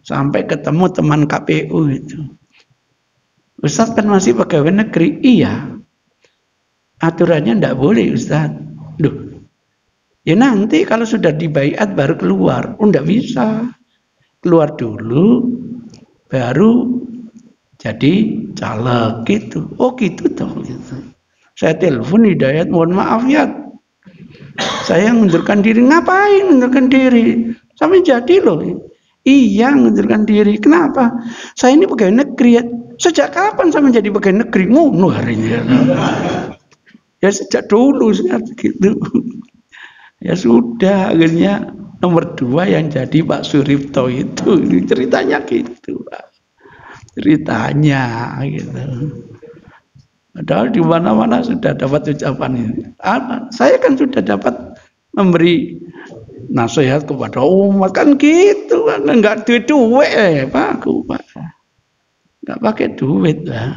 Sampai ketemu teman KPU itu. Ustadz kan masih pegawai negeri, iya. Aturannya tidak boleh Ustadz. Loh, ya nanti kalau sudah dibaiat baru keluar. Oh tidak bisa. Keluar dulu, baru jadi caleg gitu. Oh gitu toh. Gitu. Saya telepon Hidayat, mohon maaf ya. Saya mengundurkan diri. Ngapain mengundurkan diri? Sampai jadi loh. Iya mengundurkan diri. Kenapa? Saya ini pegawai negeri ya. Sejak kapan saya menjadi pegawai negeri? Ngono harinya. Ya sejak dulu gitu. Ya sudah akhirnya nomor 2 yang jadi Pak Suripto itu. Ceritanya gitu Pak. Ceritanya gitu. Padahal di mana-mana sudah dapat ucapan ini. Saya kan sudah dapat memberi nasihat kepada umat kan gitu kan. Enggak duit Pak. Enggak pakai duit lah.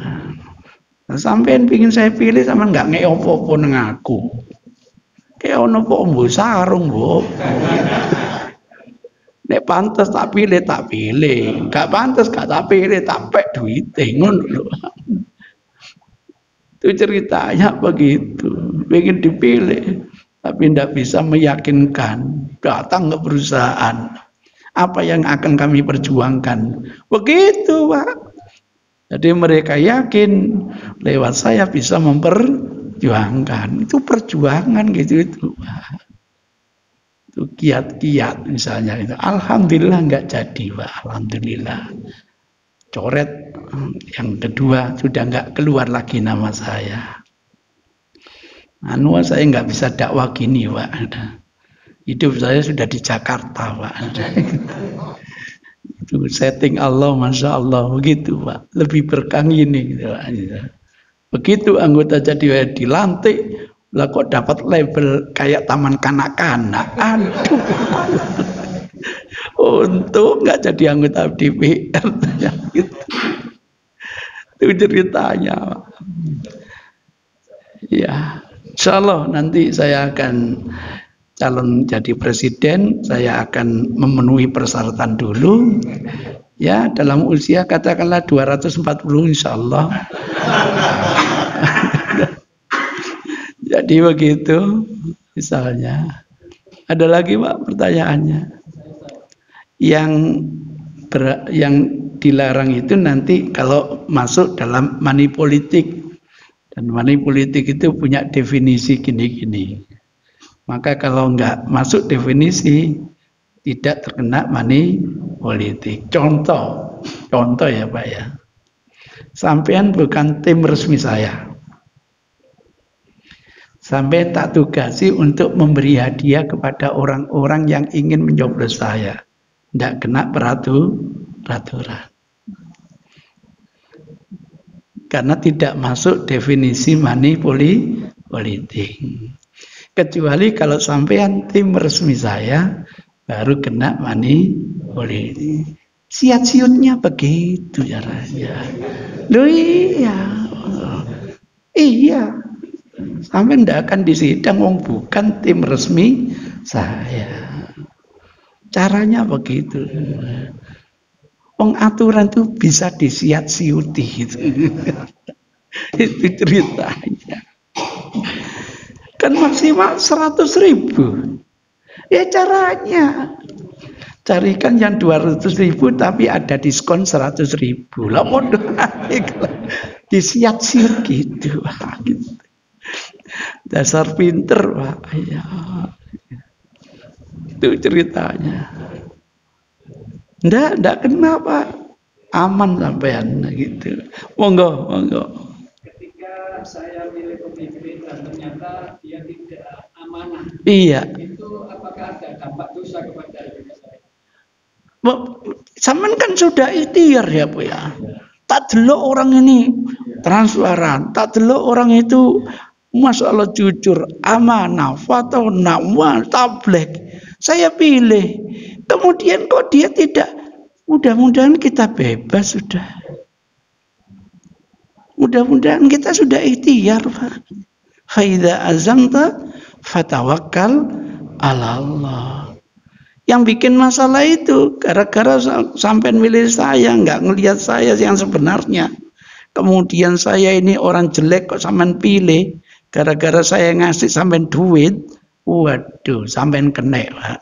Sampean pingin saya pilih sama nggak ngek opo-opo nang aku. Kayak ono pombo sarung, Bu. Nek pantes tak pilih, gak pantes gak tak pilih, tak pek duite ngono lho. Itu ceritanya begitu. Pengen dipilih tapi tidak bisa meyakinkan. Datang ke perusahaan. Apa yang akan kami perjuangkan? Begitu, Pak. Jadi mereka yakin lewat saya bisa memperjuangkan. Itu perjuangan gitu itu, Pak. Itu kiat-kiat misalnya itu. Alhamdulillah nggak jadi, Pak. Alhamdulillah. Coret yang kedua sudah nggak keluar lagi nama saya. Saya nggak bisa dakwah gini, Pak. Hidup saya sudah di Jakarta, Pak. Itu setting Allah, masya Allah begitu, Pak. Lebih berkah ini, gitu, Pak. Begitu anggota jadi dilantik. Lah kok dapat label kayak taman kanak-kanak. Aduh. Untung nggak jadi anggota DPR. Gitu. Itu ceritanya. Ya, insya Allah nanti saya akan calon jadi presiden. Saya akan memenuhi persyaratan dulu. Ya, dalam usia katakanlah 240 insya Allah. Jadi begitu misalnya. Ada lagi, Pak, pertanyaannya? Yang dilarang itu nanti kalau masuk dalam money politik. Dan money politik itu punya definisi gini-gini. Maka kalau nggak masuk definisi tidak terkena money politik. Contoh ya, Pak ya. Sampean bukan tim resmi saya. Sampai tak tugasi untuk memberi hadiah kepada orang-orang yang ingin mencoblos saya. Tidak kena peraturan. Karena tidak masuk definisi money politik. Kecuali kalau sampean tim resmi saya, baru kena money politik. Siat-siutnya begitu caranya. Loh iya. Sampai tidak akan disidang, bukan tim resmi saya. Caranya begitu. Aturan itu bisa disiat-siuti gitu. Itu ceritanya. Kan maksimal 100.000. Ya caranya. Carikan yang 200.000 tapi ada diskon 100.000. Lah bodoh. Disiat-siut gitu. Gitu. Dasar pinter, Pak. Ya. Itu ceritanya. Ndak kenapa. Aman sampean gitu. Monggo. Ketika saya milih pemimpin dan ternyata dia tidak amanah. Iya. Itu apakah ada dampak dosa kepada diri saya? Sampean kan sudah ikhtiar ya, Bu ya. Tak delok orang ini transparan, tak delok orang itu Masya Allah jujur, amanah, fatona, tabligh. Saya pilih. Kemudian kok dia tidak. Mudah-mudahan kita bebas sudah. Mudah-mudahan kita sudah ikhtiar, Pak. Fa idza azamta fatawakkal 'ala Allah. Yang bikin masalah itu gara-gara sampai milih saya, nggak ngelihat saya yang sebenarnya. Kemudian saya ini orang jelek kok sampean pilih. Gara-gara saya ngasih sampean duit, waduh, sampean kena, Pak.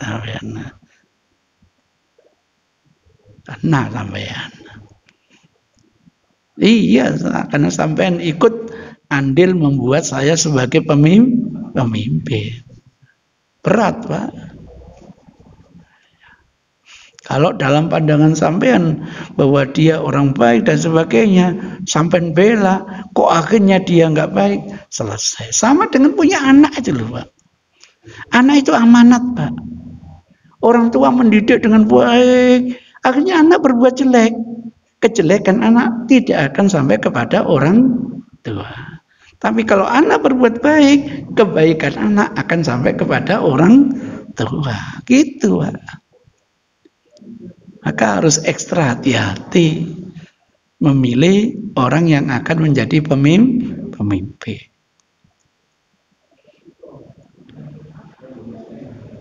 Kena sampean. Iya, karena sampean ikut andil membuat saya sebagai pemimpin. Berat, Pak. Kalau dalam pandangan sampean bahwa dia orang baik dan sebagainya, sampean bela, kok akhirnya dia nggak baik, selesai. Sama dengan punya anak itu loh, Pak. Anak itu amanat, Pak. Orang tua mendidik dengan baik, akhirnya anak berbuat jelek. Kejelekan anak tidak akan sampai kepada orang tua. Tapi kalau anak berbuat baik, kebaikan anak akan sampai kepada orang tua. Gitu, Pak. Maka harus ekstra hati-hati. memilih orang yang akan menjadi pemimpin.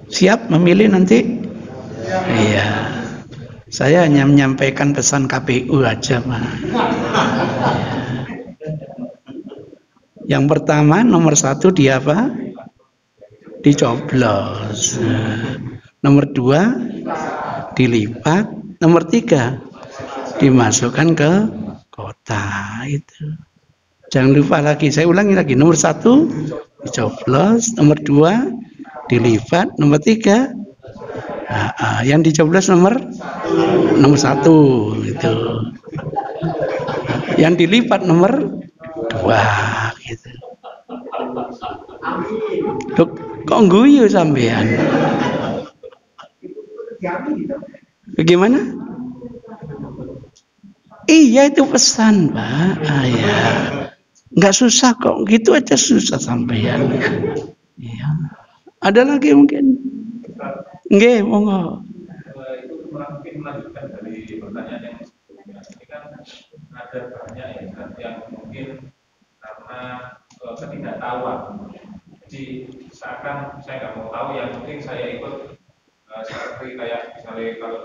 Siap memilih nanti? Iya. Saya hanya menyampaikan pesan KPU aja, Pak. Yang pertama, nomor 1 dia apa? Dicoblos. Nomor 2 dilipat. Nomor 3 dimasukkan ke kota itu. Jangan lupa lagi, saya ulangi lagi. Nomor 1 dicoblos, nomor 2 dilipat, nomor 3 yang dicoblos nomor 1 itu. Yang dilipat nomor 2 gitu. Loh, kok guyu sampean? Bagaimana? Iya itu pesan, Pak. Ya. Nggak susah kok, gitu aja susah sampean. Iya. Ada lagi mungkin? Nggih, monggo. Itu mungkin melanjutkan dari pertanyaan yang sebelumnya. Ini kan ada banyak yang mungkin karena ketidaktahuan. Jadi seakan saya nggak mau tahu, yang penting saya ikut seperti kayak misalnya kalau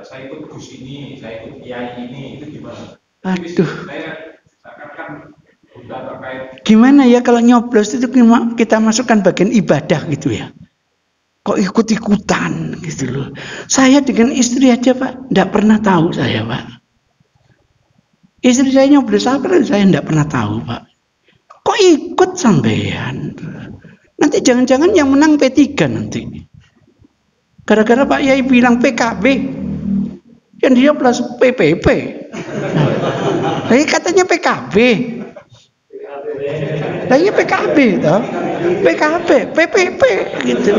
saya ikut Gus ini, saya ikut Kiai ini, itu gimana? Aduh. Saya seakan kan udah terkait. Gimana ya kalau nyoblos itu kita masukkan bagian ibadah gitu ya? Kok ikut-ikutan gitu loh. Saya dengan istri aja, Pak, enggak pernah tahu saya, Pak. Istri saya nyoblos apa, saya enggak pernah tahu, Pak. Kok ikut sampean? Nanti jangan-jangan yang menang P3 nanti. Gara-gara Pak Yai bilang PKB, yang dia plus PPP. Nah, katanya PKB. Nah, iya PKB toh. PKB, PPP gitu.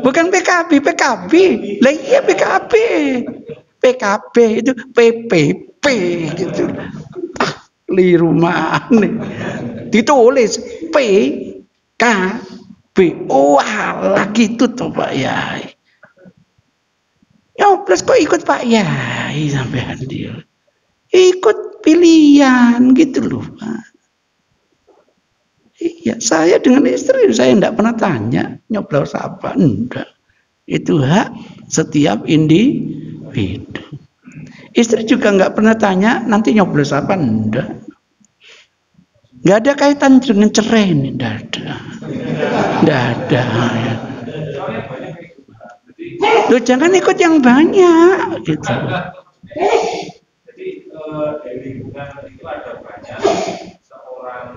Bukan PKB, PKB. Lah iya PKB. PKB itu PPP gitu. Keliru mana? Ditulis PKB. Wah, gitu toh Pak Yai. Nyoblos kok ikut Pak Yai sampean dia. Ikut pilihan gitu loh, Pak. Iya, saya dengan istri saya enggak pernah tanya nyoblos apa, enggak. Itu hak setiap individu. Istri juga enggak pernah tanya nanti nyoblos apa, enggak. Enggak ada kaitan dengan cerai ini, enggak ada. Enggak ada. Loh, jangan ikut yang banyak gitu. Jadi dari lingkungan itu ada banyak seorang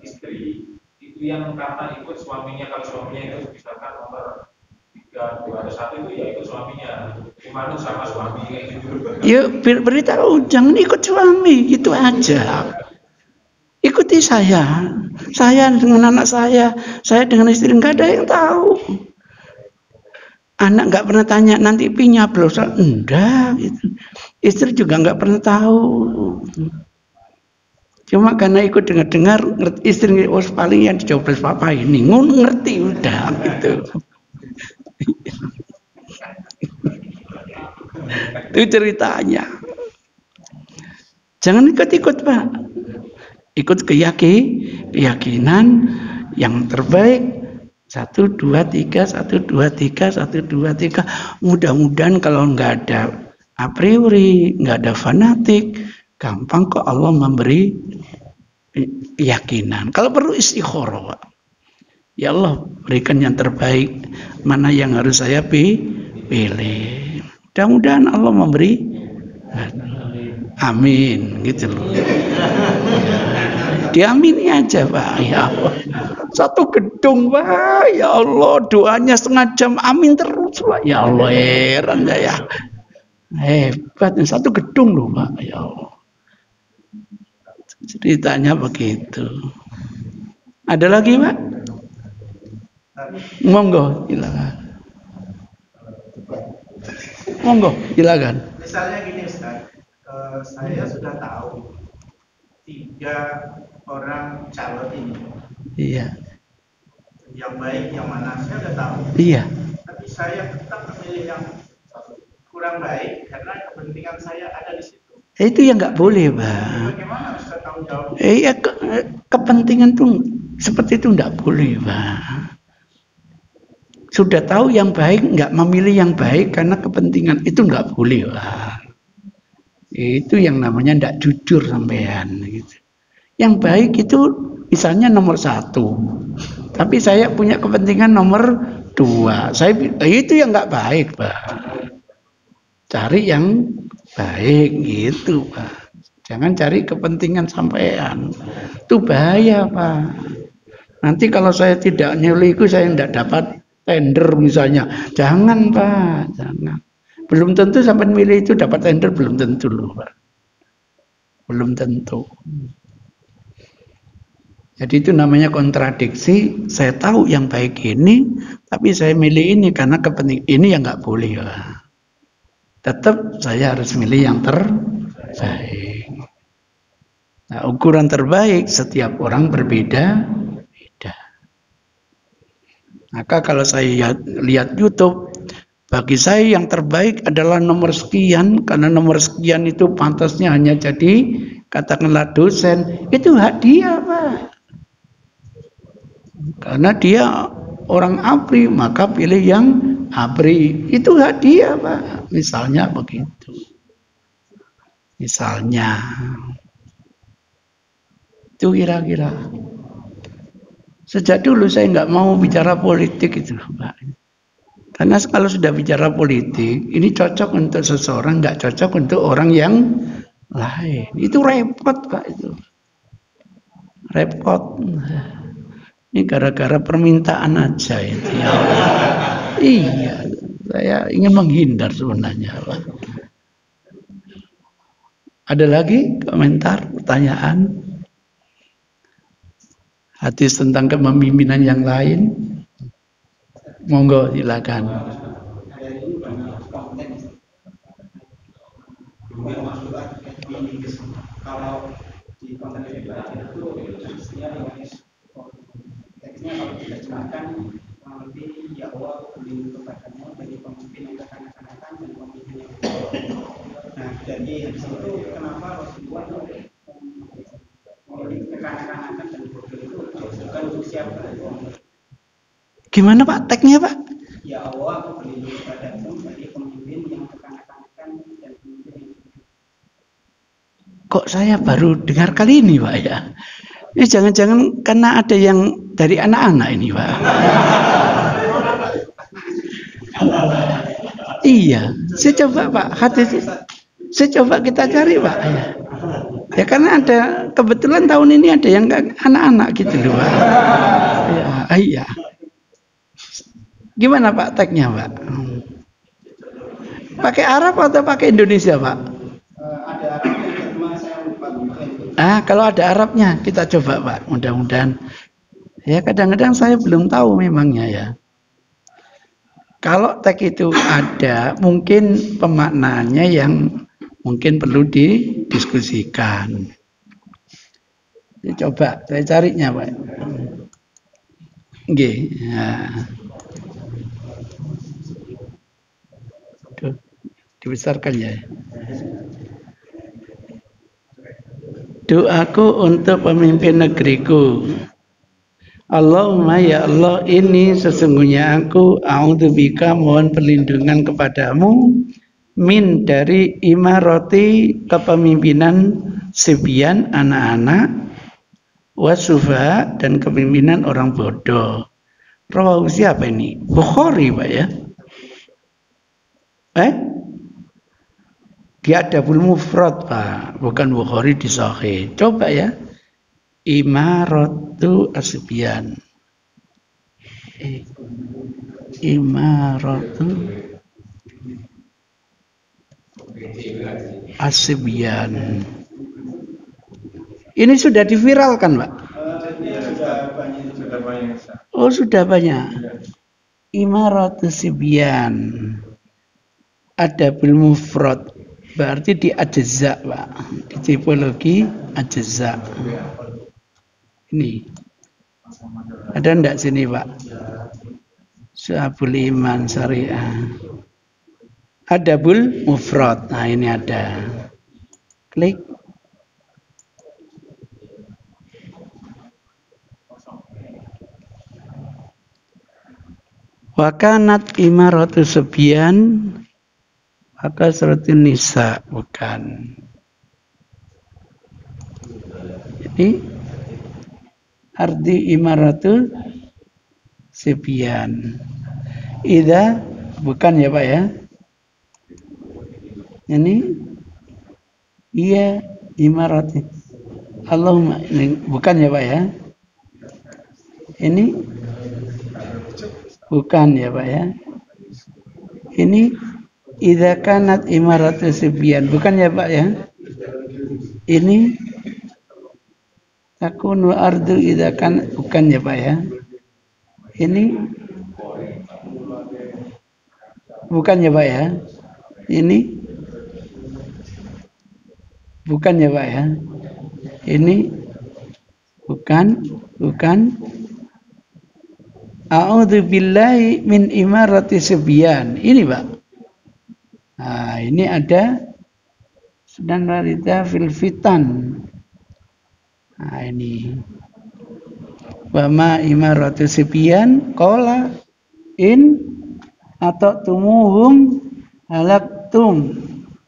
istri itu yang karena ikut suaminya, kalau suaminya itu misalkan nomor 3, 2, 1 itu ya ikut suaminya, dimana sama suami kayak gitu. Yuk beritahu, jangan ikut suami, gitu aja. Ikuti saya dengan anak saya dengan istri, nggak ada yang tahu. Anak nggak pernah tanya nanti pinya blosa, enggak gitu. Istri juga nggak pernah tahu. Cuma karena ikut dengar istri paling yang dicoblos papa ini ngerti udah gitu. Itu ceritanya. Jangan ikut-ikut, Pak. Ikut keyakinan yang terbaik. 1, 2, 3, 1, 2, 3, 1, 2, 3. Mudah-mudahan kalau nggak ada a priori, nggak ada fanatik, gampang kok Allah memberi keyakinan. Kalau perlu istikharah, Pak. Ya Allah, berikan yang terbaik. Mana yang harus saya pilih. Mudah-mudahan Allah memberi. Amin, gitu loh. Diamini aja, Pak. Ya Allah. Satu gedung, Pak. Ya Allah, doanya setengah jam amin terus, Pak. Ya Allah, heran saya. Hebat, satu gedung loh, Pak. Ya Allah. Ceritanya begitu. Ada lagi, Pak? Monggo, silakan. Monggo, silakan. Misalnya gini, Ustaz. Saya sudah tahu 3 orang calon ini. Iya. Yang baik, yang mana saya sudah tahu. Iya. Tapi saya tetap memilih yang kurang orang baik karena kepentingan saya ada di situ. Itu yang nggak boleh, Pak. Bagaimana Ustaz tanggung jawab? Ya, kepentingan tuh seperti itu nggak boleh, Pak. Sudah tahu yang baik, nggak memilih yang baik karena kepentingan, itu nggak boleh, Pak. Itu yang namanya nggak jujur sampean, gitu. Yang baik itu misalnya nomor 1, tapi saya punya kepentingan nomor 2. Itu yang nggak baik, Pak. Cari yang baik gitu, Pak. Jangan cari kepentingan sampean. Itu bahaya, Pak. Nanti kalau saya tidak nyuliku, saya tidak dapat tender misalnya. Jangan, Pak. Jangan. Belum tentu sampai milih itu dapat tender, belum tentu loh, Pak. Belum tentu. Jadi itu namanya kontradiksi. Saya tahu yang baik ini, tapi saya milih ini karena kepentingan. Ini yang nggak boleh, Pak. Tetap saya harus milih yang terbaik. Nah, ukuran terbaik setiap orang berbeda-beda. Maka kalau saya lihat YouTube, bagi saya yang terbaik adalah nomor sekian, karena nomor sekian itu pantasnya hanya jadi katakanlah dosen. Itu hak dia, Pak. Karena dia orang APRI, maka pilih yang APRI. Itu hak dia, Pak. Misalnya begitu. Misalnya. Itu kira-kira. Sejak dulu saya nggak mau bicara politik itu, Pak. Karena kalau sudah bicara politik, ini cocok untuk seseorang, nggak cocok untuk orang yang lain. Itu repot, Pak, itu. Repot. Ini gara-gara permintaan aja itu. Ya. Iya, saya ingin menghindar sebenarnya, Pak. Ada lagi komentar, pertanyaan? Hadis tentang kepemimpinan yang lain? Monggo silakan. Kalau di konteks itu teksnya kalau diterjemahkan lebih ya Allah berlindung kepadamu dari pemimpin yang kekanak-kanakan dan pemimpin yang nah jadi di situ kenapa Rasulullah memilih kekanak-kanakan dan bodoh itu bukan untuk siapa? Gimana, Pak, teksnya, Pak? Ya Allah berlindung kepadamu dari pemimpin yang kekanak-kanakan dan pemimpin yang bodoh. Kok saya baru dengar kali ini, Pak, ya? Ini jangan-jangan karena ada yang dari anak-anak ini, Pak. Iya, saya coba, Pak, hadis. Saya coba kita cari, Pak. Ya karena ada kebetulan tahun ini ada yang anak-anak gitu loh, Pak. Ya, iya. Gimana, Pak, tagnya, Pak? Pakai Arab atau pakai Indonesia, Pak? Ada Arabnya, cuma saya lupa. Kalau ada Arabnya kita coba, Pak. Mudah-mudahan. Ya kadang-kadang saya belum tahu memangnya ya. Kalau tag itu ada, mungkin pemaknaannya yang mungkin perlu didiskusikan. Ya, coba saya carinya, Pak. Oke. Ya. Dibesarkan ya. Doaku untuk pemimpin negeriku. Allahumma ya Allah, ini sesungguhnya aku a'udzubika mohon perlindungan kepadamu min dari imaroti kepemimpinan sibyan anak-anak wasufa dan kepemimpinan orang bodoh. Rawahu siapa ini? Bukhari, Pak, ya. Dia Adabul Mufrad, Pak, bukan Bukhari di Sahih. Coba ya. Imaratu Asibyan. Imaratu Asibyan. Ini sudah diviralkan, Pak? Sudah banyak. Oh, sudah banyak. Imaratu Sibyan. Adabul Mufrad. Berarti di ajza, Pak. Di tipologi ajza. Ini. Ada enggak sini, Pak? Syabul Iman Syariah. adabul mufrad. Nah, ini ada. Klik. Wa kanat imaratu subyan maka suratin nisa, bukan. Ini ardi imaratu subyan. Ida, bukan ya Pak ya? Ini iya imarati. Allahumma, ini bukan ya Pak ya? Ini bukan ya Pak ya? Ini idza kanat imaratu sibyan, bukan ya Pak ya? Ini takunu ardu idza kan, bukan ya Pak ya? Ini bukan ya Pak ya? Ini bukan ya Pak ya? Ini bukan. A'udzu billahi min imarati sibyan. Ini Pak. Nah, ini ada sedang rarita fil fitan. Nah, ini. Wa ma imaratu sibyan qala in ata'tumuhum halaktum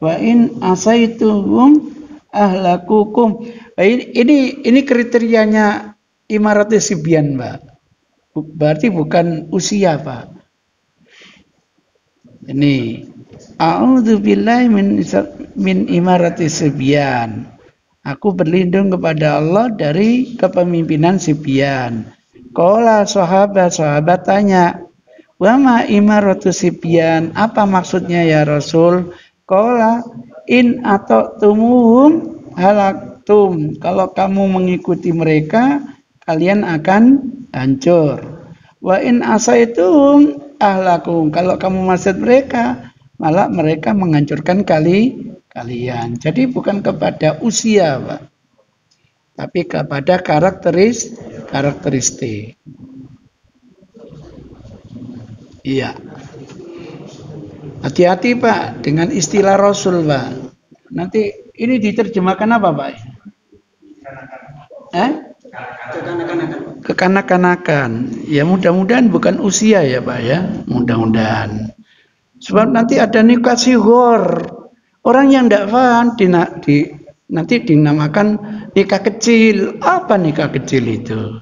wa in asaituhum ahlakukum. Ini kriterianya imaratu sibyan, Pak. Berarti bukan usia, Pak. Ini a'udzu billahi min imarati sibyan. Aku berlindung kepada Allah dari kepemimpinan sibyan. Qala sahabat tanya, "Wa ma imaratu sibyan?" Apa maksudnya ya Rasul? Qala in ata'tumuhum halaktum. Kalau kamu mengikuti mereka, kalian akan hancur. Wa in asaituhum ahlakum. Kalau kamu maksud mereka, malah mereka menghancurkan kalian. Jadi bukan kepada usia, Pak. Tapi kepada karakteristik. Iya. Hati-hati, Pak, dengan istilah Rasul, Pak. Nanti ini diterjemahkan apa, Pak? Kekanak-kanakan. Ya mudah-mudahan bukan usia ya Pak ya. Mudah-mudahan. Sebab nanti ada nikah sighar. Orang yang tidak paham nanti dinamakan nikah kecil. Apa nikah kecil itu?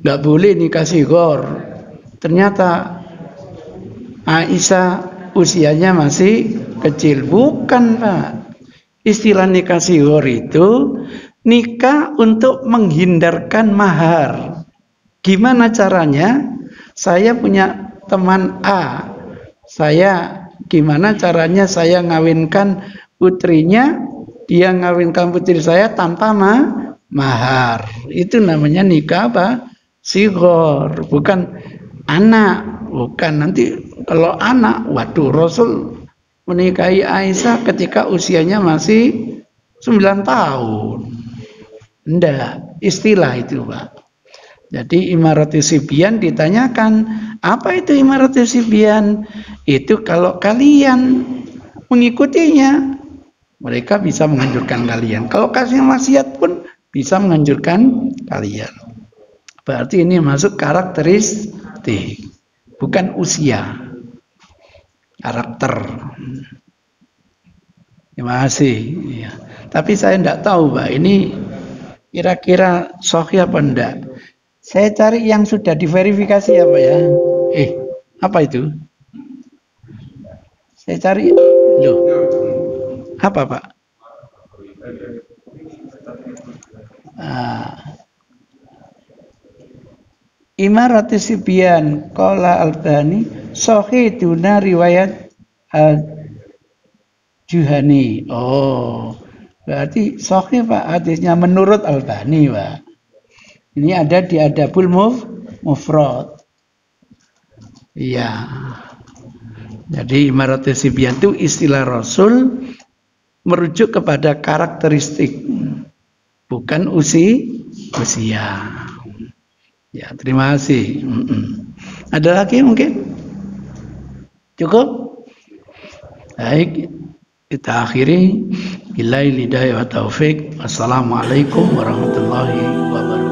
Nggak boleh nikah sighar. Ternyata Aisyah usianya masih kecil. Bukan Pak. Istilah nikah sighar itu nikah untuk menghindarkan mahar. Gimana caranya? Saya punya teman A. Gimana caranya saya ngawinkan putrinya, dia ngawinkan putri saya tanpa mahar. Itu namanya nikah apa? Sighar. Bukan anak. Bukan nanti kalau anak, waduh Rasul menikahi Aisyah ketika usianya masih 9 tahun. Enggak, istilah itu Pak. Jadi imaratu sibyan ditanyakan, apa itu imaratu sibyan? Itu kalau kalian mengikutinya, mereka bisa menghancurkan kalian. Kalau kasih maksiat pun bisa menghancurkan kalian. Berarti ini masuk karakteristik, bukan usia. Karakter. Terima kasih. Ya. Tapi saya tidak tahu Pak, ini kira-kira sahih apa enggak. Saya cari yang sudah diverifikasi ya Pak ya. Apa itu? Saya cari. Loh. Apa Pak? Imaratu sibyan qala Albani sahih duna riwayat Juhani. Oh, berarti sahih Pak hadisnya menurut Albani Pak. Ini ada di Adabul Mufrad. Iya. Jadi imaratu sibyan itu istilah Rasul merujuk kepada karakteristik, bukan usia. Ya, terima kasih. Ada lagi mungkin? Cukup? Baik, kita akhiri. Billahi hidayah wa taufik. Wassalamualaikum warahmatullahi wabarakatuh.